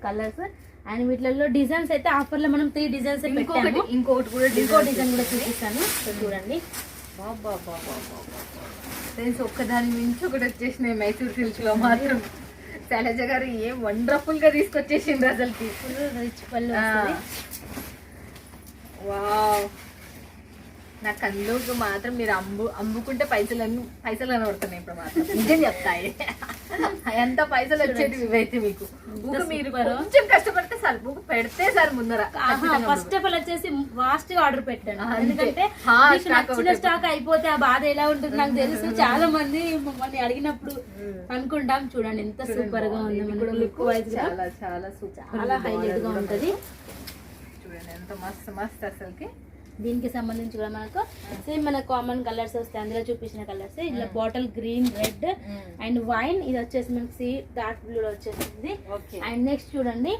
B: కలర్స్. అండ్ వీటిలో డిజైన్స్ అయితే ఆఫర్ లో మనం 3 డిజైన్స్ పెట్టాము. ఇంకో డిజైన్ కూడా చూపిస్తాను చూడండి. ఫ్రెండ్స్ ఒక్కదాని మించి ఒకటి వచ్చేసినాయి మైసూర్ సిల్క్ లో మాత్రం. శైలజ గారు ఏం వండర్ఫుల్ గా తీసుకొచ్చేసిండ్రు అసలు.
C: రిచ్ పళ్ళు.
B: వావ్, నాకు అందుకు మాత్రం మీరు అమ్ముకుంటే పైసలు కనబడుతున్నాయి. ఇప్పుడు మాత్రం నిజం చెప్తాయి ఎంత పైసలు వచ్చేది ఇవైతే మీకు. మీరు కొంచెం కష్టపడితే సార్ బుక్ పెడితే సార్ ముందర.
C: ఫస్ట్ ఆఫ్ ఆల్ వచ్చేసి ఫాస్ట్ గా ఆర్డర్ పెట్టాను. ఎందుకంటే స్టాక్ అయిపోతే ఆ బాధ ఎలా ఉంటుంది నాకు తెలుసు. చాలా మంది మమ్మల్ని అడిగినప్పుడు అనుకుంటాం. చూడండి ఎంత సూపర్ గా ఉంది. లుక్ వైజ్
B: చాలా చాలా సూపర్,
C: చాలా హైలైట్ గా ఉంటది.
B: చూడండి ఎంత మస్తు అసలుకి.
C: దీనికి సంబంధించి కూడా మనకు సేమ్ మన కామన్ కలర్స్ వస్తాయి, అందులో చూపించిన కలర్స్. ఇలా bottle green, red and wine. ఇది వచ్చేసి మనకి సీ డార్క్ బ్లూ వచ్చేసింది. అండ్ నెక్స్ట్ చూడండి,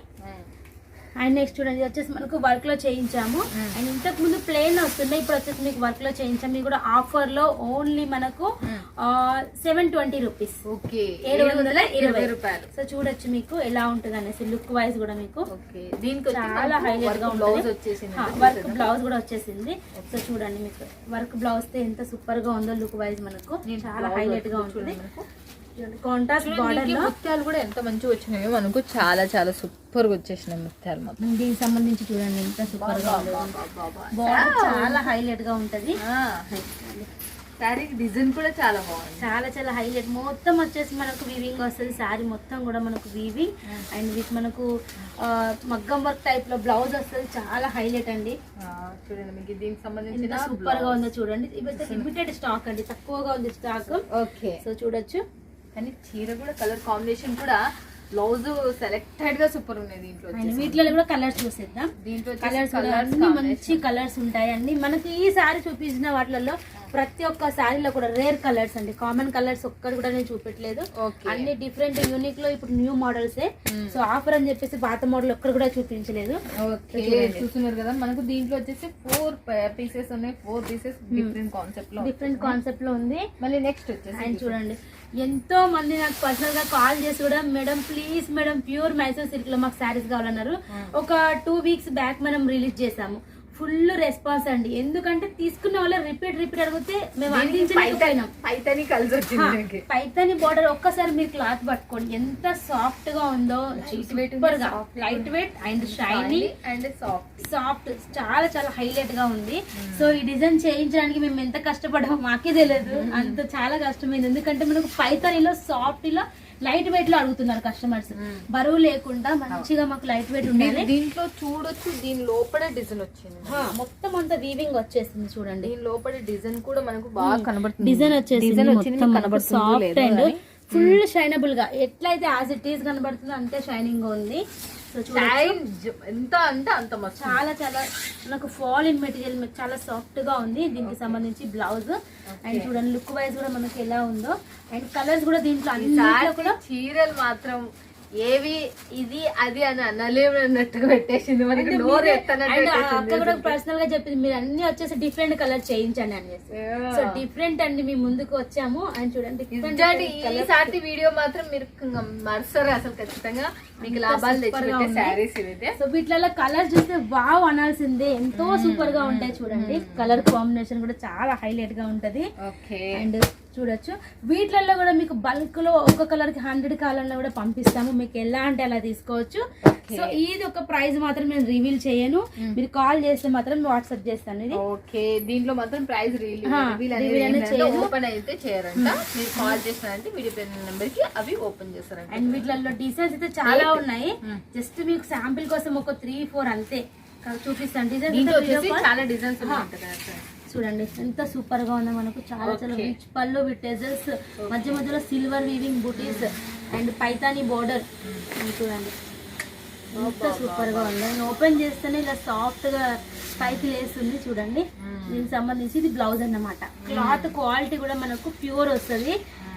C: ఇది వచ్చేసి మనకు వర్క్ లో చేయించాము. అండ్ ఇంతకు ముందు ప్లేన్ వస్తుండే, ఇప్పుడు వచ్చేసి మీకు వర్క్ లో చేయించాము. మీకు కూడా ఆఫర్ లో ఓన్లీ మనకు 720 రూపీస్, 720 రూపాయలు. సో చూడొచ్చు మీకు ఎలా ఉంటుంది అనేసి లుక్ వైజ్ కూడా మీకు చాలా హైలైట్ గా ఉంటుంది. వర్క్ బ్లౌజ్ కూడా వచ్చేసింది. సో చూడండి మీకు వర్క్ బ్లౌజ్ తో ఎంత సూపర్ గా ఉందో లుక్ వైజ్ మనకు చాలా హైలైట్ గా ఉంటుంది. కాంట్రాస్ట్ బార్డర్ లో
B: ముత్యాలు కూడా ఎంత మంచిగా వచ్చినాయో మనకు, చాలా చాలా సూపర్ గా వచ్చేసినాయి ముత్యాలు మొత్తం.
C: దీనికి సంబంధించి చూడండి ఎంత సూపర్ గా ఉంది, బార్డర్ చాలా హైలైట్ గా ఉంటది.
B: శారీ డిజైన్ కూడా చాలా బాగుంది,
C: చాలా చాలా హైలైట్. మొత్తం వచ్చేసి మనకు వీవింగ్ వస్తుంది, శారీ మొత్తం కూడా మనకు వీవింగ్ అండ్ విత్ మనకు మగ్గం వర్క్ టైప్ లో బ్లౌజ్ వస్తుంది, చాలా హైలైట్ అండి.
B: చూడండి మీకు దీనికి సంబంధించిన
C: సూపర్ గా ఉందో చూడండి. ఇవైతే లిమిటెడ్ స్టాక్ అండి, తక్కువగా ఉంది స్టాక్.
B: ఓకే,
C: సో చూడొచ్చు.
B: కానీ చీర కూడా కలర్ కాంబినేషన్ కూడా బ్లౌజ్ సెలెక్టెడ్ గా సూపర్ ఉన్నాయి. దీంట్లో
C: వీటిలో కూడా కలర్స్ చూసేద్దాం.
B: దీంట్లో
C: కలర్స్ అన్ని మంచి కలర్స్ ఉంటాయి అండి. మనకి ఈ సారీ చూపించిన వాటిలలో ప్రతి ఒక్క సారీలో కూడా రేర్ కలర్స్ అండి, కామన్ కలర్స్ ఒక్కటి కూడా నేను చూపెట్టలేదు. అన్ని డిఫరెంట్ యూనిక్ లో ఇప్పుడు న్యూ మోడల్స్. సో ఆఫర్ అని చెప్పేసి పాత మోడల్ ఒక్కటి కూడా చూపించలేదు.
B: చూస్తున్నారు కదా, మనకు దీంట్లో వచ్చేసి 4 పీసెస్ ఉన్నాయి. 4 పీసెస్ డిఫరెంట్ కాన్సెప్ట్ లో ఉంది. మళ్ళీ నెక్స్ట్ వచ్చేసి
C: అండ్ చూడండి, ఎంతో మంది నాకు పర్సనల్ గా కాల్ చేసి కూడా madam please madam pure Mysore silk లో మాకు శారీస్ కావాలన్నారు. ఒక 2 వీక్స్ బ్యాక్ మనం రిలీజ్ చేసాము. ఫుల్ రెస్పాన్స్ అండి, ఎందుకంటే తీసుకున్న వాళ్ళ రిపీట్ అడిగితే మేము అందించలేకపోయినాం. పైతాని బార్డర్ ఒక్కసారి మీరు క్లాత్ పట్టుకోండి, ఎంత సాఫ్ట్ గా ఉందో. సూపర్ గా light weight and shining
B: and
C: soft, చాలా చాలా హైలైట్ గా ఉంది. సో ఈ డిజైన్ చేయించడానికి మేము ఎంత కష్టపడామో మాకే తెలియదు, అంత చాలా కష్టమైంది. ఎందుకంటే మనకు పైతానిలో సాఫ్ట్ లో లైట్ వెయిట్ లో అడుగుతున్నారు కస్టమర్స్, బరువు లేకుండా మంచిగా మాకు లైట్ వెయిట్ ఉండాలి.
B: దీంట్లో చూడొచ్చు, దీని లోపల డిజైన్ వచ్చింది,
C: మొత్తం అంతా వీవింగ్ వచ్చేసింది. చూడండి
B: దీని లోపల డిజైన్ కూడా మనకు బాగా కనబడుతుంది.
C: డిజైన్ వచ్చేసింది సాఫ్ట్ అండ్ ఫుల్ షైనబుల్ గా, ఎట్లయితే యాజ్ ఇట్ ఈస్ కనబడుతుందో అంతే షైనింగ్ ఉంది.
B: ఎంత అంటే అంత మస్తు,
C: చాలా చాలా నాకు ఫాల్ ఇన్ మెటీరియల్ చాలా సాఫ్ట్ గా ఉంది. దీనికి సంబంధించి బ్లౌజ్ అండ్ చూడండి లుక్ వైజ్ కూడా మనకి ఎలా ఉందో. అండ్ కలర్స్ కూడా దీంట్లో అన్నిట్లో కూడా
B: చీరలు మాత్రం ఏవి ఇది అది అని అనలేమన్నట్టుగా పెట్టేసింది. మనకి నోరు
C: అక్క కూడా పర్సనల్ గా చెప్పింది మీరు అన్ని వచ్చేసి డిఫరెంట్ కలర్ చేయించండి అని. సో డిఫరెంట్ అండి మీ ముందుకు వచ్చాము. అండ్ చూడండి
B: ఈసారి వీడియో మాత్రం మీరు మర్సరు అసలు ఖచ్చితంగా మీకు లాభాలు తెచ్చి శారీస్ ఇవైతే.
C: సో వీటిలో కలర్ చూస్తే వావ్ అనాల్సిందే, ఎంతో సూపర్ గా ఉంటాయి. చూడండి కలర్ కాంబినేషన్ కూడా చాలా హైలైట్ గా ఉంటది. అండ్ చూడొచ్చు వీటిలలో కూడా మీకు బల్క్ లో ఒక కలర్ కి 100 కావాలన్నా కూడా పంపిస్తాము, మీకు ఎలా అంటే అలా తీసుకోవచ్చు. సో ఇది ఒక ప్రైస్ మాత్రం నేను రివీల్ చేయను, మీరు కాల్ చేస్తే మాత్రం వాట్సాప్ చేస్తాను. ఇది
B: ఓకే, దీంట్లో మాత్రం ప్రైస్ ఓపెన్ అయితే చేయరంట, మీరు కాల్ చేస్తారంటే వీడియో నెంబర్ కి అవి ఓపెన్ చేస్తారంట.
C: అండ్ వీటిలలో డిజైన్స్ అయితే చాలా ఉన్నాయి, జస్ట్ మీకు శాంపిల్ కోసం ఒక 3-4 అంతే చూపిస్తాను. డిజైన్స్
B: చాలా డిజైన్స్
C: చూడండి ఎంత సూపర్ గా ఉందో మనకు, చాలా చాలా రిచ్ పళ్ళు విత్ టెజల్స్, మధ్య మధ్యలో silver weaving butis and Paithani border. చూడండి ఎంత సూపర్ గా ఉందో, ఓపెన్ చేస్తేనే ఇలా సాఫ్ట్ గా పైకి లేస్తుంది. చూడండి దీనికి సంబంధించి ఇది బ్లౌజ్ అన్నమాట. క్లాత్ క్వాలిటీ కూడా మనకు ప్యూర్ వస్తుంది.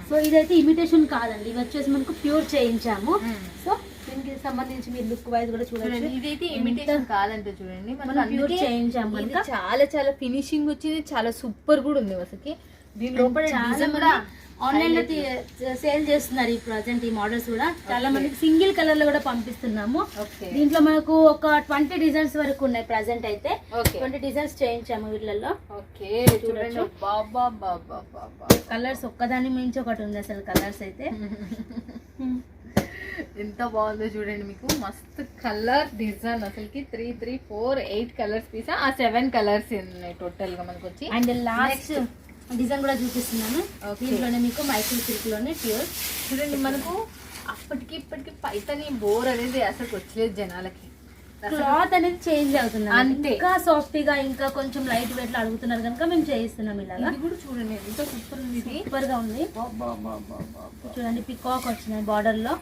C: సో ఇదైతే ఇమిటేషన్ కాదండి, ఇవి వచ్చేసి మనకు ప్యూర్ చేయించాము. సో దీనికి సంబంధించి మీరు లుక్ వైజ్ కూడా చూడండి,
B: ఇదైతే ఇమిటేషన్ కాదంటే చూడండి
C: మనం ప్యూర్ చేయించాము.
B: చాలా చాలా ఫినిషింగ్ వచ్చింది, చాలా సూపర్ కూడా ఉంది అసలు. దీని లోపల డిజైన్ కూడా
C: ఆన్లైన్ లో సేల్ చేస్తున్నారు ఈ ప్రజెంట్ ఈ మోడల్స్ కూడా. చాలా మందికి సింగిల్ కలర్ లో కూడా పంపిస్తున్నాము. దీంట్లో మనకు ఒక 20 డిజైన్స్ వరకు ఉన్నాయి ప్రజెంట్ అయితే. 20 డిజైన్స్ చేయించాము వీళ్ళలో. కలర్స్ ఒక్కదాని మించి ఒకటి ఉంది అసలు, కలర్స్ అయితే
B: ఎంత బాగుందో చూడండి. మీకు మస్తు కలర్ డిజైన్ అసలుకి 3, 3, 4, 8 కలర్స్ పీసా, 7 కలర్స్ ఉన్నాయి టోటల్ గా మనకు వచ్చి.
C: అండ్ లాస్ట్ డిజైన్ కూడా చూపిస్తున్నాను, దీంట్లోనే మీకు మైసూర్ సిల్క్ లోనే ప్యూర్.
B: చూడండి మనకు అప్పటికి ఇప్పటికి పైతని బోర్ అనేది అసలు వచ్చలేదు జనాలకి.
C: క్లాత్ అనేది చేంజ్ అవుతుంది అంతే, ఇంకా సాఫ్ట్ గా ఇంకా కొంచెం లైట్ వెయిట్ లో అడుగుతున్నారు కనుక మేము చేయిస్తున్నాం. ఇలా
B: కూడా చూడండి ఎంత సూపర్ ఉంది,
C: సూపర్ గా ఉంది. చూడండి పికాక్ వచ్చినాయి బార్డర్ లో,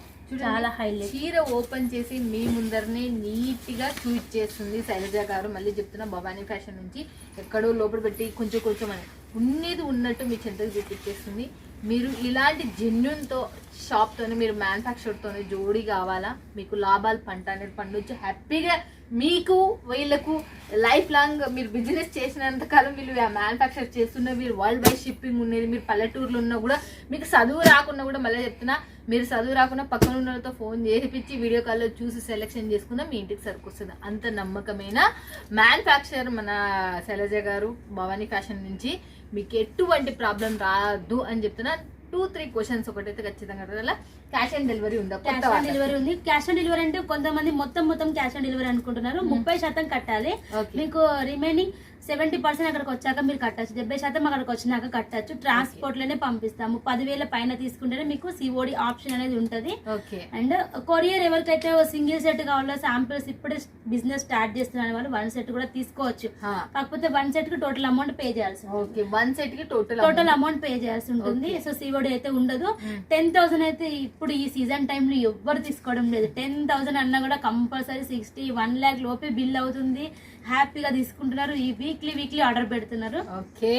C: చాలా హైలైట్.
B: చీర ఓపెన్ చేసి మీ ముందరనే నీట్ గా చూపించేస్తుంది శైలజ గారు. మళ్ళీ చెప్తున్నా, భవానీ ఫ్యాషన్ నుంచి ఎక్కడో లోపల పెట్టి కొంచెం కొంచెం అని ఉన్నది ఉన్నట్టు మీ చెంతకు చూపించేస్తుంది. మీరు ఇలాంటి జెన్యున్తో షాప్తోనే, మీరు మ్యానుఫ్యాక్చర్తోనే జోడీ కావాలా, మీకు లాభాలు పంట అనేది పండొచ్చు హ్యాపీగా. మీకు వీళ్ళకు లైఫ్ లాంగ్ మీరు బిజినెస్ చేసినంతకాలం వీళ్ళు మ్యానుఫ్యాక్చర్ చేస్తున్న, మీరు వరల్డ్ వైడ్ షిప్పింగ్ ఉన్నది. మీరు పల్లెటూరులో ఉన్నా కూడా, మీకు చదువు రాకున్నా కూడా, మళ్ళీ చెప్తున్నా, మీరు చదువు రాకుండా పక్కన ఉన్న వాళ్ళతో ఫోన్ చేపించి వీడియో కాల్లో చూసి సెలెక్షన్ చేసుకున్నా మీ ఇంటికి సరికొస్తుంది. అంత నమ్మకమైన మ్యానుఫ్యాక్చర్ మన శైలజ గారు భవానీ ఫ్యాషన్ నుంచి. మీకు ఎటువంటి ప్రాబ్లం రాదు అని చెప్తున్నా. 2-3 క్వశ్చన్స్ ఒకటైతే ఖచ్చితంగా అడగాల. క్యాష్ ఆన్ డెలివరీ ఉందా?
C: క్యాష్ ఆన్ డెలివరీ ఉంది. క్యాష్ ఆన్ డెలివరీ అంటే కొంతమంది మొత్తం క్యాష్ ఆన్ డెలివరీ అనుకుంటున్నారు. 30% కట్టాలి. మీకు రిమైనింగ్ 70% అక్కడికి వచ్చాక మీరు కట్టచ్చు. 70% అక్కడికి వచ్చినాక కట్టచ్చు. ట్రాన్స్పోర్ట్ లోనే పంపిస్తాము. 10,000 పైన తీసుకుంటేనే మీకు సిఓడి ఆప్షన్ అనేది ఉంటది. అండ్ కొరియర్ ఎవరికైతే సింగిల్ సెట్ కావాలో, శాంపిల్స్ ఇప్పుడే బిజినెస్ స్టార్ట్ చేస్తున్న వాళ్ళు 1 సెట్ కూడా తీసుకోవచ్చు. కాకపోతే 1 సెట్ కి టోటల్ అమౌంట్ పే చేయాల్సి ఉంటుంది.
B: 1 సెట్ కి టోటల్
C: అమౌంట్ పే చేయాల్సి ఉంటుంది. సో సిఓడి అయితే ఉండదు. 10,000 అయితే ఇప్పుడు ఈ సీజన్ టైమ్ లో ఎవ్వరు తీసుకోవడం లేదు. 10,000 అన్నా కూడా కంపల్సరీ 60-1 lakh లోపే బిల్ అవుతుంది. హ్యాపీగా తీసుకుంటున్నారు. ఈ వీక్లీ ఆర్డర్ పెడుతున్నారు.
B: ఓకే,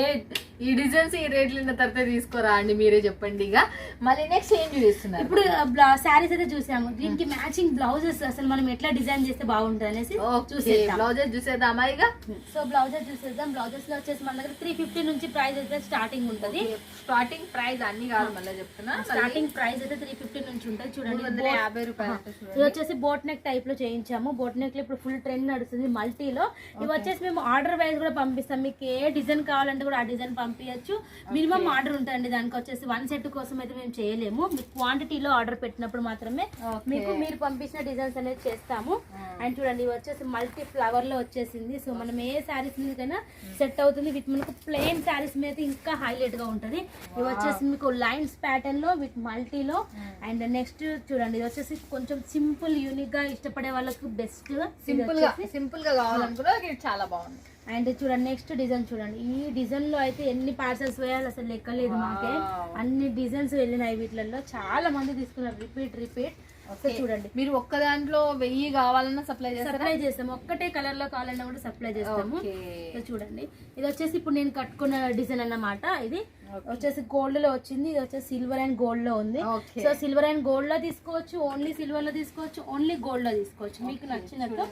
B: ఈ డిజైన్స్ ఈ రేట్లు ఉన్న తర్వాత తీసుకోరా అండి, మీరే చెప్పండి. ఇక మళ్ళీ నెక్స్ట్ ఏం చూపిస్తున్నారు?
C: ఇప్పుడు శారీస్ అయితే చూసాము. దీనికి మ్యాచింగ్ బ్లౌజెస్ అసలు మనం ఎట్లా డిజైన్ చేస్తే బాగుంటుంది అనేసి
B: బ్లౌజెస్ చూసేద్దామా? ఇక
C: సో బ్లౌజెస్ చూసేద్దాం. బ్లౌజెస్ లో వచ్చేసి మన దగ్గర 350 నుంచి ప్రైస్ అయితే స్టార్టింగ్ ఉంటుంది.
B: స్టార్టింగ్ ప్రైస్ అన్ని కాదు, మళ్ళీ చెప్తున్నా.
C: స్టార్టింగ్ ప్రైస్ అయితే 350 నుంచి ఉంటుంది. చూడండి,
B: 350 రూపాయలు.
C: ఇది వచ్చేసి బోట్ నెక్ టైప్ లో చేయించాము. బోట్ నెక్ లో ఇప్పుడు ఫుల్ ట్రెండ్ నడుస్తుంది మల్టీలో. ఇవి వచ్చేసి మేము ఆర్డర్ వైజ్ కూడా పంపిస్తాం. మీకు ఏ డిజైన్ కావాలంటే కూడా ఆ డిజైన్ పంపించచ్చు. మినిమం ఆర్డర్ ఉంటుంది. దానికి వచ్చేసి 1 సెట్ కోసం అయితే మేము చేయలేము. మీకు క్వాంటిటీలో ఆర్డర్ పెట్టినప్పుడు మాత్రమే మీకు మీరు పంపించిన డిజైన్స్ అనేది చేస్తాము. అండ్ చూడండి, ఇవి వచ్చేసి మల్టీ ఫ్లవర్ లో వచ్చేసింది. సో మనం ఏ శారీస్ మీదైనా సెట్ అవుతుంది. విత్ మనకు ప్లెయిన్ శారీస్ మీద ఇంకా హైలైట్ గా ఉంటుంది. ఇవి వచ్చేసి మీకు లైన్స్ ప్యాటర్న్ లో విత్ మల్టీలో. అండ్ నెక్స్ట్ చూడండి, ఇది వచ్చేసి కొంచెం సింపుల్ యూనిక్ గా ఇష్టపడే వాళ్ళకు బెస్ట్.
B: సింపుల్ గా కావాలనుకున్నా చాలా బాగుంది.
C: అండ్ చూడండి, నెక్స్ట్ డిజైన్ చూడండి. ఈ డిజైన్ లో అయితే ఎన్ని పార్సల్స్ వేయాలి అసలు లెక్కలేదు మాకే. అన్ని డిజైన్స్ వెళ్ళినాయి. వీటిలలో చాలా మంది తీసుకున్నారు. రిపీట్. చూడండి,
B: మీరు ఒక్క దాంట్లో 1000 కావాలన్నా సప్లై
C: చేస్తాము. ఒక్కటే కలర్ లో కావాలన్నా కూడా సప్లై చేస్తాము. చూడండి, ఇది వచ్చేసి ఇప్పుడు నేను కట్టుకున్న డిజైన్ అన్నమాట. ఇది వచ్చేసి గోల్డ్ లో వచ్చింది. ఇది వచ్చేసి సిల్వర్ అండ్ గోల్డ్ లో ఉంది. సో సిల్వర్ అండ్ గోల్డ్ లో తీసుకోవచ్చు, ఓన్లీ సిల్వర్ లో తీసుకోవచ్చు, ఓన్లీ గోల్డ్ లో తీసుకోవచ్చు. మీకు నచ్చినట్టు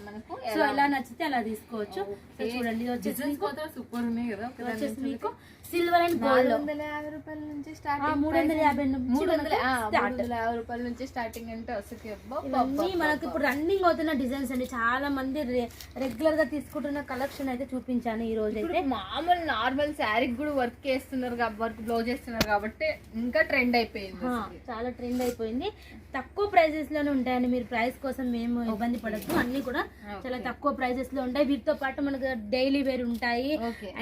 C: సో ఎలా నచ్చితే అలా తీసుకోవచ్చు. సో చూడండి, ఇది వచ్చేసి
B: సూపర్ ఉన్నాయి కదా.
C: వచ్చేసి మీకు సిల్వర్ అండ్ గోల్డ్
B: 350 రూపాయల నుంచి స్టార్ట్.
C: 350
B: రూపాయల నుంచి స్టార్టింగ్ అంటే
C: ఇవన్నీ మనకి ఇప్పుడు రన్నింగ్ అవుతున్న డిజైన్స్ అండి. చాలా మంది రెగ్యులర్ గా తీసుకుంటున్న కలెక్షన్ అయితే చూపించాను ఈ రోజు అయితే.
B: మామూలు నార్మల్ శారీకి కూడా వర్క్ చేస్తున్నారు, వర్క్ బ్లౌజ్ చేస్తున్నారు కాబట్టి ఇంకా ట్రెండ్ అయిపోయింది.
C: చాలా ట్రెండ్ అయిపోయింది. తక్కువ ప్రైజెస్ లోనే ఉంటాయండి. మీరు ప్రైస్ కోసం మేము ఇబ్బంది పడద్దు. అన్ని కూడా చాలా తక్కువ ప్రైజెస్ లో ఉంటాయి. వీటితో పాటు మనకు డైలీ వేర్ ఉంటాయి.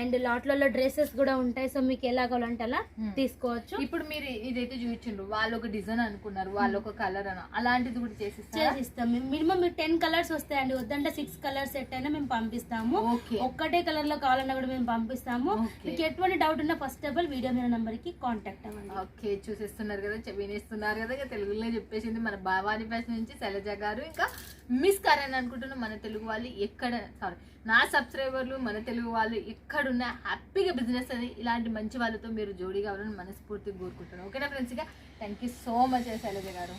C: అండ్ లాట్లలో డ్రెస్సెస్ కూడా ఉంటాయి. సో మీకు ఎలా కావాలంటే అలా తీసుకోవచ్చు.
B: ఇప్పుడు మీరు ఇదైతే చూపించండు, వాళ్ళు ఒక డిజైన్ అనుకున్నారు, వాళ్ళు ఒక కలర్ అని, అలాంటిది కూడా
C: చేసిస్తాం. మినిమం మీరు 10 కలర్స్ వస్తాయండి. వద్దంటే 6 కలర్స్ సెట్ అయినా మేము పంపిస్తాము. ఒక్కటే కలర్ లో కావాలన్నా కూడా మేము పంపిస్తాము. మీకు ఎటువంటి డౌట్ ఉన్నా ఫస్ట్ ఆఫ్ ఆల్ వీడియో మీద నంబర్ కి కాంటాక్ట్ అవ్వండి.
B: ఓకే, చూసేస్తున్నారు కదా, వినేస్తున్నారు కదా. ఇక తెలుగులో చెప్పేసింది మన భవానీ ఫ్యాషన్ నుంచి శైలజ గారు. ఇంకా మిస్ కరణ్ అనుకుంటున్నా, మన తెలుగు వాళ్ళు ఎక్కడ, సారీ నా సబ్స్క్రైబర్లు మన తెలుగు వాళ్ళు ఎక్కడున్నా హ్యాపీగా బిజినెస్ అని ఇలాంటి మంచి వాళ్ళతో మీరు జోడీ కావాలని మనస్ఫూర్తిగా కోరుకుంటున్నాను. ఓకేనా ఫ్రెండ్స్? ఇక thank you so much Shailaja గారు.